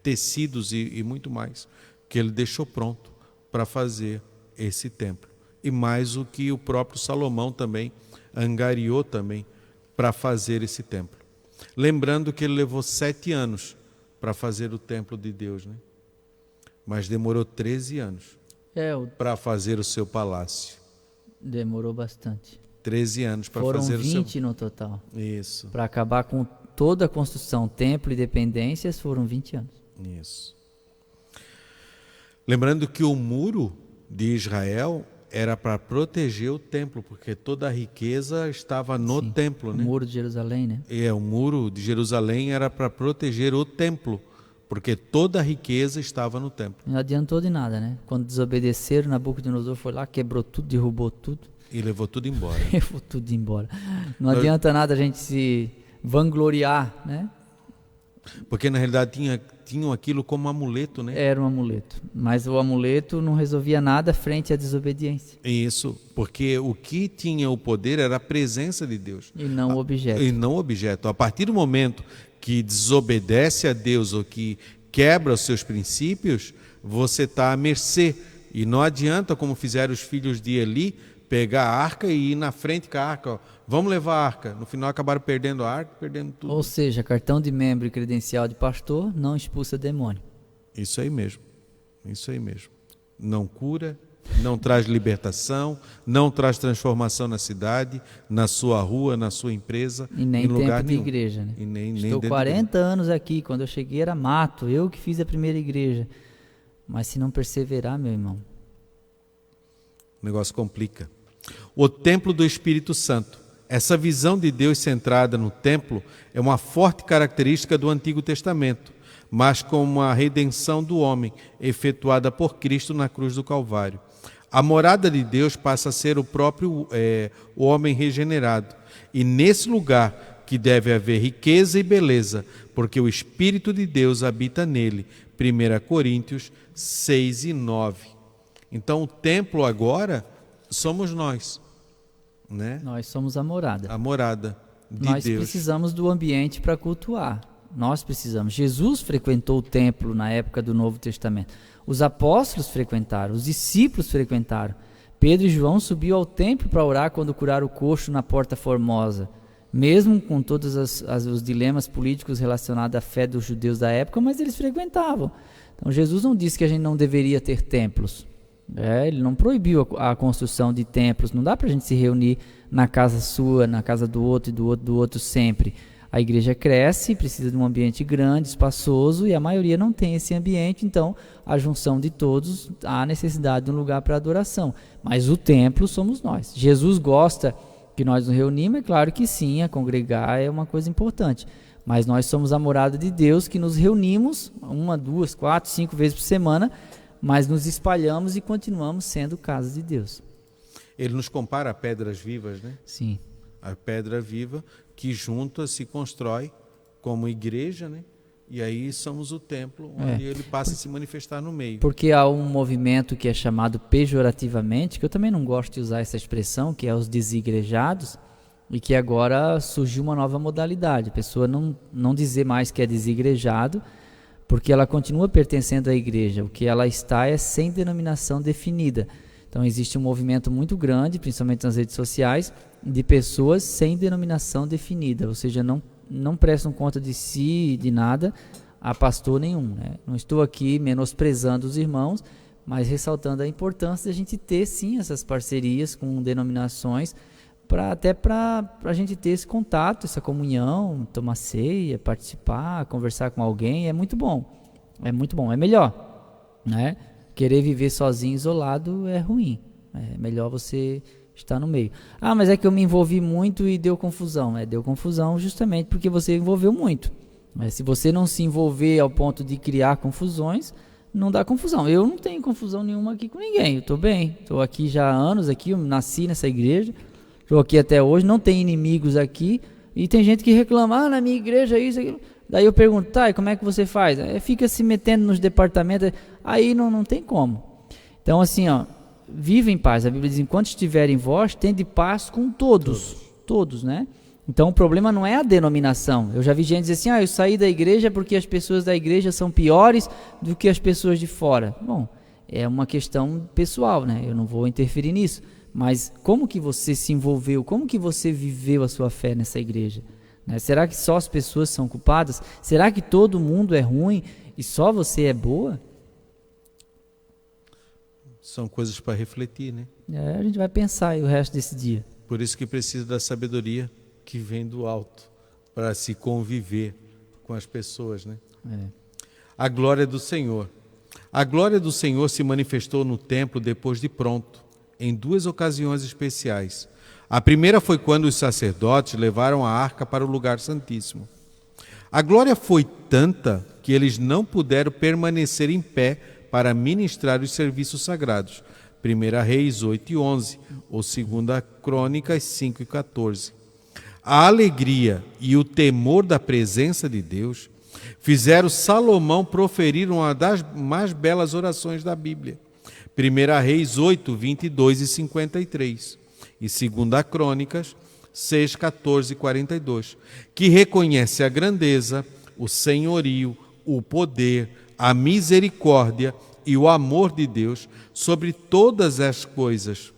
tecidos e muito mais, que ele deixou pronto para fazer esse templo. E mais o que o próprio Salomão também angariou também para fazer esse templo. Lembrando que ele levou 7 anos para fazer o templo de Deus, né? Mas demorou 13 anos para fazer o seu palácio. Demorou bastante. 13 anos para fazer o seu... Foram 20 no total. Isso. Para acabar com toda a construção, templo e dependências, foram 20 anos. Isso. Lembrando que o muro de Israel era para proteger o templo, porque toda a riqueza estava no templo, né? O muro de Jerusalém, né? O muro de Jerusalém era para proteger o templo, porque toda a riqueza estava no templo. Não adiantou de nada, né? Quando desobedeceram, Nabucodonosor foi lá, quebrou tudo, derrubou tudo. E levou tudo embora. Levou tudo embora. Não adianta nada a gente se vangloriar, né? Porque na realidade tinham aquilo como amuleto, né? Era um amuleto, mas o amuleto não resolvia nada frente à desobediência. Isso, porque o que tinha o poder era a presença de Deus. E não o objeto. E não o objeto. A partir do momento que desobedece a Deus ou que quebra os seus princípios, você está à mercê. E não adianta, como fizeram os filhos de Eli, pegar a arca e ir na frente com a arca, ó, vamos levar a arca. No final acabaram perdendo a arca, perdendo tudo. Ou seja, cartão de membro e credencial de pastor não expulsa demônio. Isso aí mesmo. Isso aí mesmo. Não cura, não traz libertação, não traz transformação na cidade, na sua rua, na sua empresa, e nem em lugar tempo de nenhum. igreja, né? E nem Estou 40 anos aqui, quando eu cheguei era mato, eu que fiz a primeira igreja. Mas se não perseverar, meu irmão, o negócio complica. O templo do Espírito Santo. Essa visão de Deus centrada no templo é uma forte característica do Antigo Testamento, mas com uma redenção do homem, efetuada por Cristo na cruz do Calvário. A morada de Deus passa a ser o próprio o homem regenerado. E nesse lugar que deve haver riqueza e beleza, porque o Espírito de Deus habita nele. 1 Coríntios 6 e 9. Então o templo agora somos nós, né? Nós somos a morada. A morada de Nós Deus. precisamos do ambiente para cultuar. Nós precisamos. Jesus frequentou o templo na época do Novo Testamento. Os apóstolos frequentaram, os discípulos frequentaram. Pedro e João subiu ao templo para orar quando curaram o coxo na Porta Formosa. Mesmo com todos os dilemas políticos relacionados à fé dos judeus da época, mas eles frequentavam. Então Jesus não disse que a gente não deveria ter templos. Ele não proibiu a construção de templos. Não dá para a gente se reunir na casa sua, na casa do outro e do outro sempre. A igreja cresce, precisa de um ambiente grande, espaçoso, e a maioria não tem esse ambiente, então a junção de todos, há necessidade de um lugar para adoração. Mas o templo somos nós. Jesus gosta que nós nos reunimos, é claro que sim, a congregar é uma coisa importante. Mas nós somos a morada de Deus, que nos reunimos 1, 2, 4, 5 vezes por semana, mas nos espalhamos e continuamos sendo casa de Deus. Ele nos compara a pedras vivas, né? Sim. A pedra viva que junta se constrói como igreja, né? E aí somos o templo onde ele passa a se manifestar no meio. Porque há um movimento que é chamado pejorativamente, que eu também não gosto de usar essa expressão, que é os desigrejados, e que agora surgiu uma nova modalidade. A pessoa não dizer mais que é desigrejado, porque ela continua pertencendo à igreja. O que ela está é sem denominação definida. Então existe um movimento muito grande, principalmente nas redes sociais, de pessoas sem denominação definida, ou seja, não prestam conta de si, de nada, a pastor nenhum, né? Não estou aqui menosprezando os irmãos, mas ressaltando a importância de a gente ter sim essas parcerias com denominações, até para a gente ter esse contato, essa comunhão, tomar ceia, participar, conversar com alguém, é muito bom, é melhor, né? Querer viver sozinho, isolado, é ruim, é melhor você estar no meio. Ah, mas é que eu me envolvi muito e deu confusão. Deu confusão justamente porque você envolveu muito. Se você não se envolver ao ponto de criar confusões, não dá confusão. Eu não tenho confusão nenhuma aqui com ninguém, eu estou bem, estou aqui já há anos, eu nasci nessa igreja, estou aqui até hoje, não tem inimigos aqui, e tem gente que reclama, na minha igreja isso, aquilo. Daí eu pergunto, tá, e como é que você faz? Fica se metendo nos departamentos, aí não tem como. Então assim, viva em paz. A Bíblia diz, enquanto estiver em vós, tende paz com todos, né? Então o problema não é a denominação. Eu já vi gente dizer assim, eu saí da igreja porque as pessoas da igreja são piores do que as pessoas de fora. Bom, é uma questão pessoal, né? Eu não vou interferir nisso. Mas como que você se envolveu? Como que você viveu a sua fé nessa igreja? Né? Será que só as pessoas são culpadas? Será que todo mundo é ruim e só você é boa? São coisas para refletir, né? A gente vai pensar aí o resto desse dia. Por isso que precisa da sabedoria que vem do alto, para se conviver com as pessoas, né? A glória do Senhor. A glória do Senhor se manifestou no templo depois de pronto, em 2 ocasiões especiais. A primeira foi quando os sacerdotes levaram a arca para o lugar santíssimo. A glória foi tanta que eles não puderam permanecer em pé para ministrar os serviços sagrados. 1 Reis 8:11 ou 2 Crônicas 5:14. A alegria e o temor da presença de Deus fizeram Salomão proferir uma das mais belas orações da Bíblia. 1 Reis 8:22 e 53. E 2 Crônicas 6:14 e 42. Que reconhece a grandeza, o senhorio, o poder, a misericórdia e o amor de Deus sobre todas as coisas.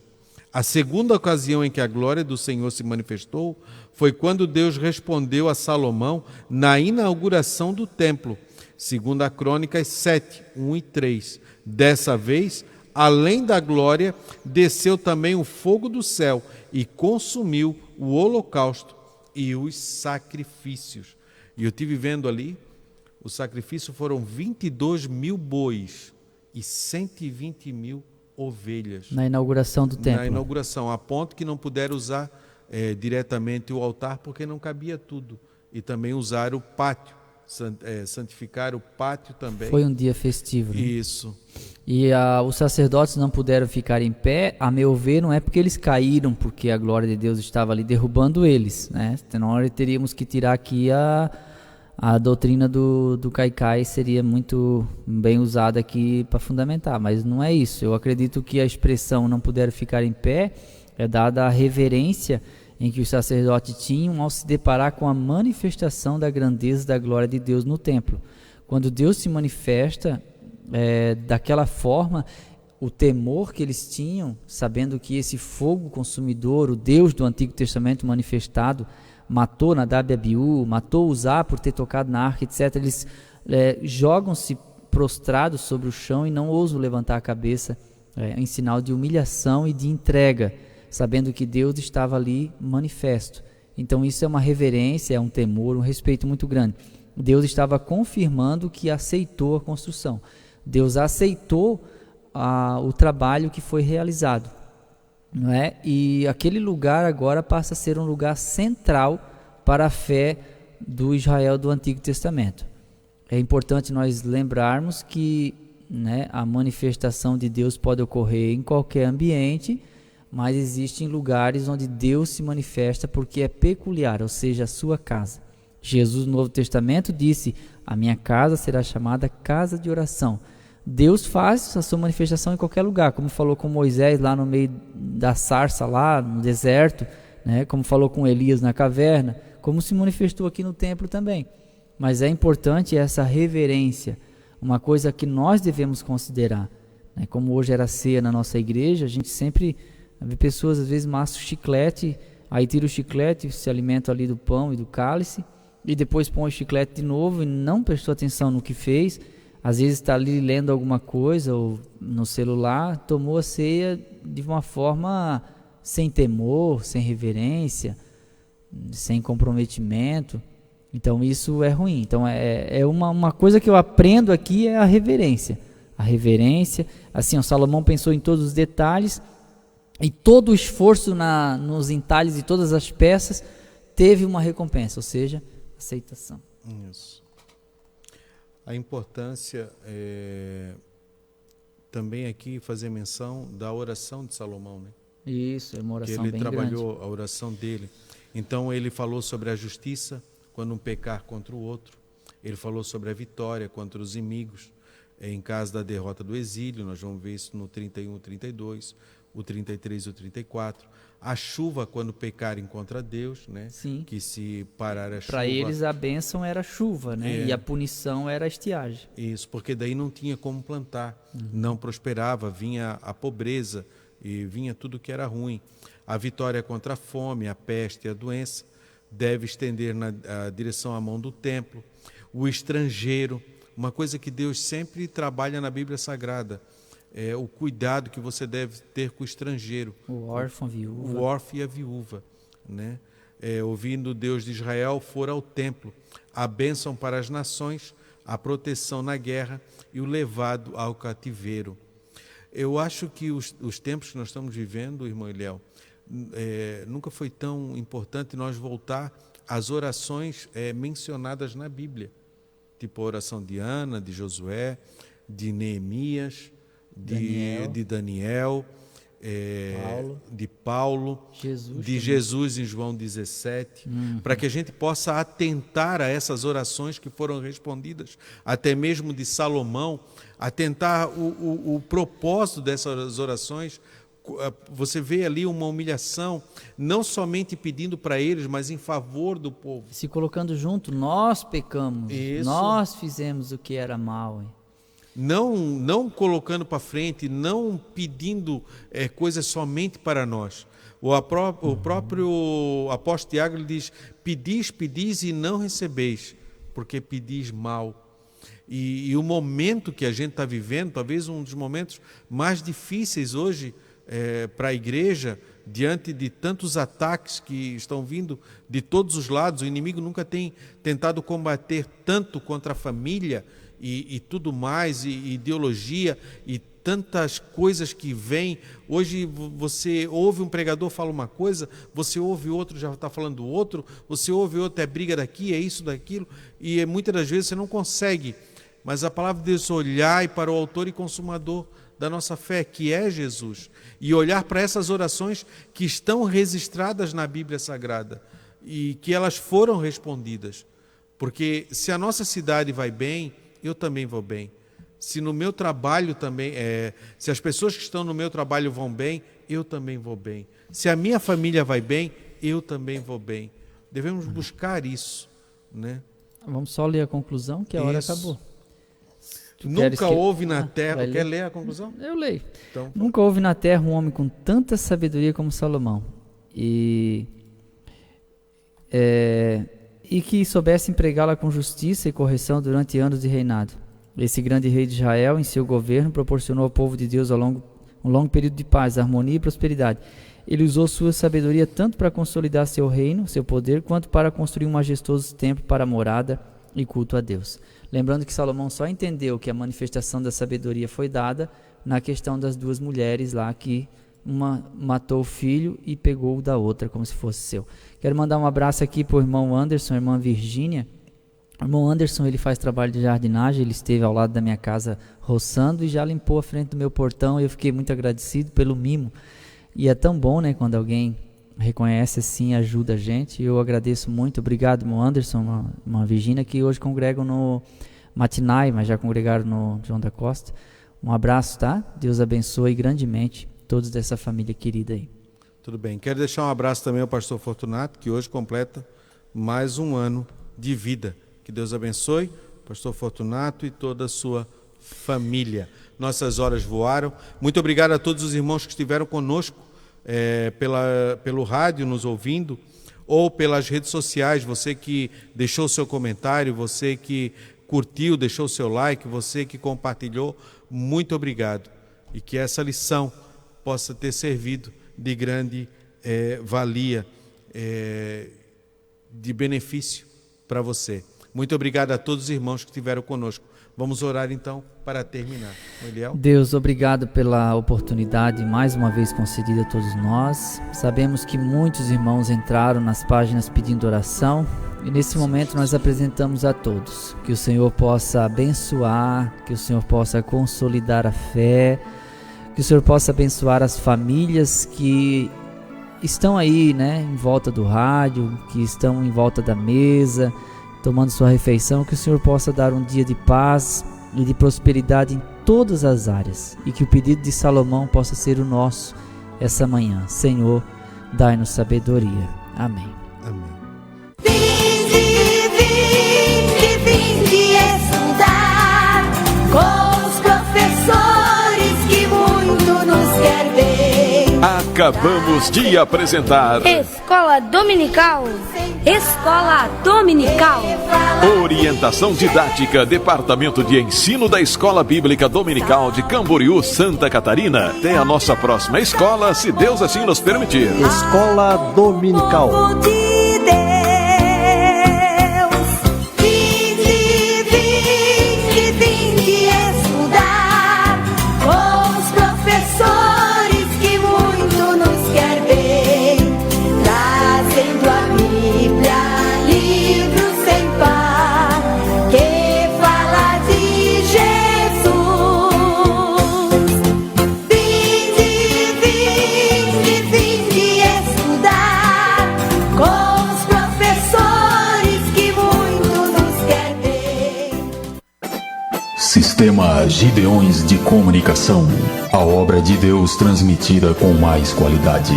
A segunda ocasião em que a glória do Senhor se manifestou foi quando Deus respondeu a Salomão na inauguração do templo, 2 Crônicas 7:1 e 3. Dessa vez, além da glória, desceu também o fogo do céu e consumiu o holocausto e os sacrifícios. E eu estive vendo ali, o sacrifício foram 22 mil bois e 120 mil ovelhas. Na inauguração do templo. Na inauguração, a ponto que não puderam usar diretamente o altar, porque não cabia tudo. E também usaram o pátio, santificaram o pátio também. Foi um dia festivo. Né? Isso. E os sacerdotes não puderam ficar em pé, a meu ver, não é porque eles caíram, porque a glória de Deus estava ali derrubando eles, né? Senão teríamos que tirar aqui a doutrina do Caicai, seria muito bem usada aqui para fundamentar, mas não é isso. Eu acredito que a expressão não puderam ficar em pé é dada a reverência em que os sacerdotes tinham ao se deparar com a manifestação da grandeza da glória de Deus no templo. Quando Deus se manifesta daquela forma, o temor que eles tinham, sabendo que esse fogo consumidor, o Deus do Antigo Testamento manifestado, matou Nadab e Abiú, matou Uzá por ter tocado na arca, etc. Eles jogam-se prostrados sobre o chão e não ousam levantar a cabeça em sinal de humilhação e de entrega, sabendo que Deus estava ali manifesto. Então isso é uma reverência, é um temor, um respeito muito grande. Deus estava confirmando que aceitou a construção. Deus aceitou o trabalho que foi realizado. Não é? E aquele lugar agora passa a ser um lugar central para a fé do Israel do Antigo Testamento. É importante nós lembrarmos que, né, a manifestação de Deus pode ocorrer em qualquer ambiente, mas existem lugares onde Deus se manifesta porque é peculiar, ou seja, a sua casa. Jesus no Novo Testamento disse, a minha casa será chamada casa de oração. Deus faz a sua manifestação em qualquer lugar, como falou com Moisés lá no meio da sarça, lá no deserto, né? Como falou com Elias na caverna, como se manifestou aqui no templo também. Mas é importante essa reverência, uma coisa que nós devemos considerar. Né? Como hoje era ceia na nossa igreja, a gente sempre vê pessoas às vezes massam chiclete, aí tira o chiclete, se alimenta ali do pão e do cálice, e depois põe o chiclete de novo e não prestou atenção no que fez. Às vezes está ali lendo alguma coisa ou no celular, tomou a ceia de uma forma sem temor, sem reverência, sem comprometimento. Então isso é ruim. Então uma coisa que eu aprendo aqui é a reverência. A reverência, assim, o Salomão pensou em todos os detalhes e todo o esforço nos entalhes de todas as peças teve uma recompensa, ou seja, aceitação. Isso. A importância também aqui fazer menção da oração de Salomão, né? Isso, é uma oração bem grande. Ele trabalhou a oração dele. Então ele falou sobre a justiça quando um pecar contra o outro. Ele falou sobre a vitória contra os inimigos em caso da derrota do exílio. Nós vamos ver isso no 31, 32, o 33 e o 34. A chuva quando pecarem contra Deus, né? Sim. Que se parar a chuva... Para eles a bênção era a chuva, né? E a punição era a estiagem. Isso, porque daí não tinha como plantar, não prosperava, vinha a pobreza e vinha tudo que era ruim. A vitória contra a fome, a peste e a doença deve estender na direção à mão do templo. O estrangeiro, uma coisa que Deus sempre trabalha na Bíblia Sagrada, é o cuidado que você deve ter com o estrangeiro. O órfão, a viúva. O órfão e a viúva, né? Ouvindo o Deus de Israel, for ao templo, a bênção para as nações, a proteção na guerra e o levado ao cativeiro. Eu acho que os tempos que nós estamos vivendo, irmão Eliel, nunca foi tão importante nós voltar às orações mencionadas na Bíblia, tipo a oração de Ana, de Josué, de Neemias, de Daniel, de Paulo, de Jesus em João 17, para que a gente possa atentar a essas orações que foram respondidas, até mesmo de Salomão, atentar o propósito dessas orações. Você vê ali uma humilhação, não somente pedindo para eles, mas em favor do povo. Se colocando junto, nós pecamos, nós fizemos o que era mal, hein? Não colocando para frente, não pedindo coisas somente para nós. O próprio apóstolo Tiago ele diz: pedis e não recebeis, porque pedis mal. E o momento que a gente está vivendo, talvez um dos momentos mais difíceis hoje para a igreja, diante de tantos ataques que estão vindo de todos os lados. O inimigo nunca tem tentado combater tanto contra a família e tudo mais, e ideologia e tantas coisas que vêm. Hoje você ouve um pregador fala uma coisa, você ouve outro já está falando outro, você ouve outro, é briga daqui, é isso, daquilo, e muitas das vezes você não consegue. Mas a palavra de Deus, olhai para o autor e consumador da nossa fé, que é Jesus, e olhar para essas orações que estão registradas na Bíblia Sagrada e que elas foram respondidas. Porque se a nossa cidade vai bem, eu também vou bem. Se no meu trabalho também, se as pessoas que estão no meu trabalho vão bem, eu também vou bem. Se a minha família vai bem, eu também vou bem. Devemos buscar isso, né? Vamos só ler a conclusão, que a hora acabou. Nunca houve na terra... Quer ler a conclusão? Eu leio. Então, nunca houve na terra um homem com tanta sabedoria como Salomão. E que soubesse empregá-la com justiça e correção durante anos de reinado. Esse grande rei de Israel, em seu governo, proporcionou ao povo de Deus um longo período de paz, harmonia e prosperidade. Ele usou sua sabedoria tanto para consolidar seu reino, seu poder, quanto para construir um majestoso templo para morada e culto a Deus. Lembrando que Salomão só entendeu que a manifestação da sabedoria foi dada na questão das duas mulheres lá, que uma matou o filho e pegou o da outra como se fosse seu. Quero mandar um abraço aqui para o irmão Anderson, a irmã Virgínia. O irmão Anderson, ele faz trabalho de jardinagem, ele esteve ao lado da minha casa roçando e já limpou a frente do meu portão, e eu fiquei muito agradecido pelo mimo. E é tão bom, né, quando alguém reconhece assim, ajuda a gente. Eu agradeço muito. Obrigado, irmão Anderson, uma Virgínia, que hoje congregam no Matinai, mas já congregaram no João da Costa. Um abraço, tá? Deus abençoe grandemente todos dessa família querida aí. Tudo bem. Quero deixar um abraço também ao pastor Fortunato, que hoje completa mais um ano de vida. Que Deus abençoe pastor Fortunato e toda a sua família. Nossas horas voaram. Muito obrigado a todos os irmãos que estiveram conosco pelo rádio, nos ouvindo. ou pelas redes sociais, você que deixou seu comentário, você que curtiu, deixou seu like, você que compartilhou, muito obrigado. E que essa lição possa ter servido de grande valia, de benefício para você. Muito obrigado a todos os irmãos que estiveram conosco. Vamos orar então para terminar. Eliel? Deus, obrigado pela oportunidade mais uma vez concedida a todos nós. Sabemos que muitos irmãos entraram nas páginas pedindo oração e nesse momento nós apresentamos a todos. Que o Senhor possa abençoar, que o Senhor possa consolidar a fé, que o Senhor possa abençoar as famílias que estão aí, em volta do rádio, que estão em volta da mesa, tomando sua refeição, que o Senhor possa dar um dia de paz e de prosperidade em todas as áreas, e que o pedido de Salomão possa ser o nosso essa manhã. Senhor, dai-nos sabedoria. Amém. Amém. Vinde estudar com os professores que muito nos quer bem. Acabamos de apresentar Escola Dominical. Escola Dominical. Orientação Didática, Departamento de Ensino da Escola Bíblica Dominical de Camboriú, Santa Catarina. Até a nossa próxima escola, se Deus assim nos permitir. Escola Dominical. Vinde estudar com os professores que muito nos quer bem, trazendo a Bíblia, livro sem par, que fala de Jesus. Vinde estudar com os professores que muito nos quer bem. Sistema Gideões de Comunicação. A obra de Deus transmitida com mais qualidade.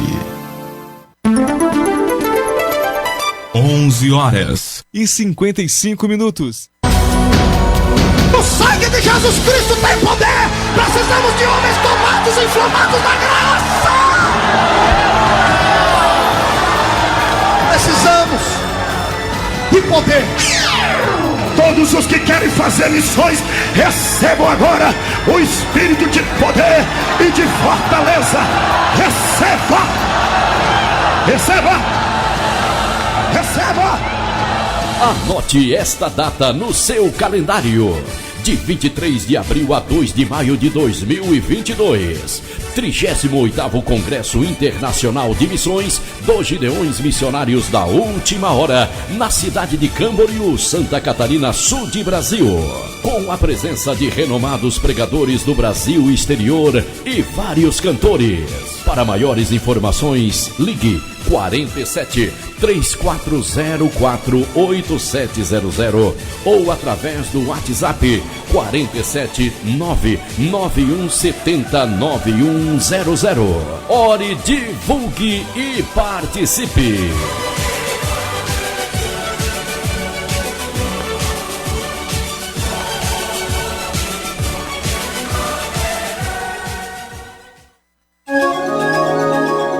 11h55. O sangue de Jesus Cristo tem poder. Precisamos de homens tomados, inflamados da graça. Precisamos de poder. Todos os que querem fazer missões, recebam agora o espírito de poder e de fortaleza. Receba! Receba! Receba! Anote esta data no seu calendário. De 23 de abril a 2 de maio de 2022. 38º Congresso Internacional de Missões dos Gideões Missionários da Última Hora, na cidade de Camboriú, Santa Catarina, sul de Brasil. Com a presença de renomados pregadores do Brasil exterior e vários cantores. Para maiores informações, ligue 47 3404 8700 ou através do WhatsApp 47 99170 9100. Ore, divulgue e participe.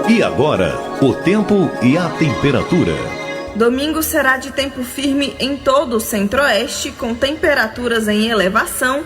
E agora, o tempo e a temperatura. Domingo será de tempo firme em todo o centro-oeste, com temperaturas em elevação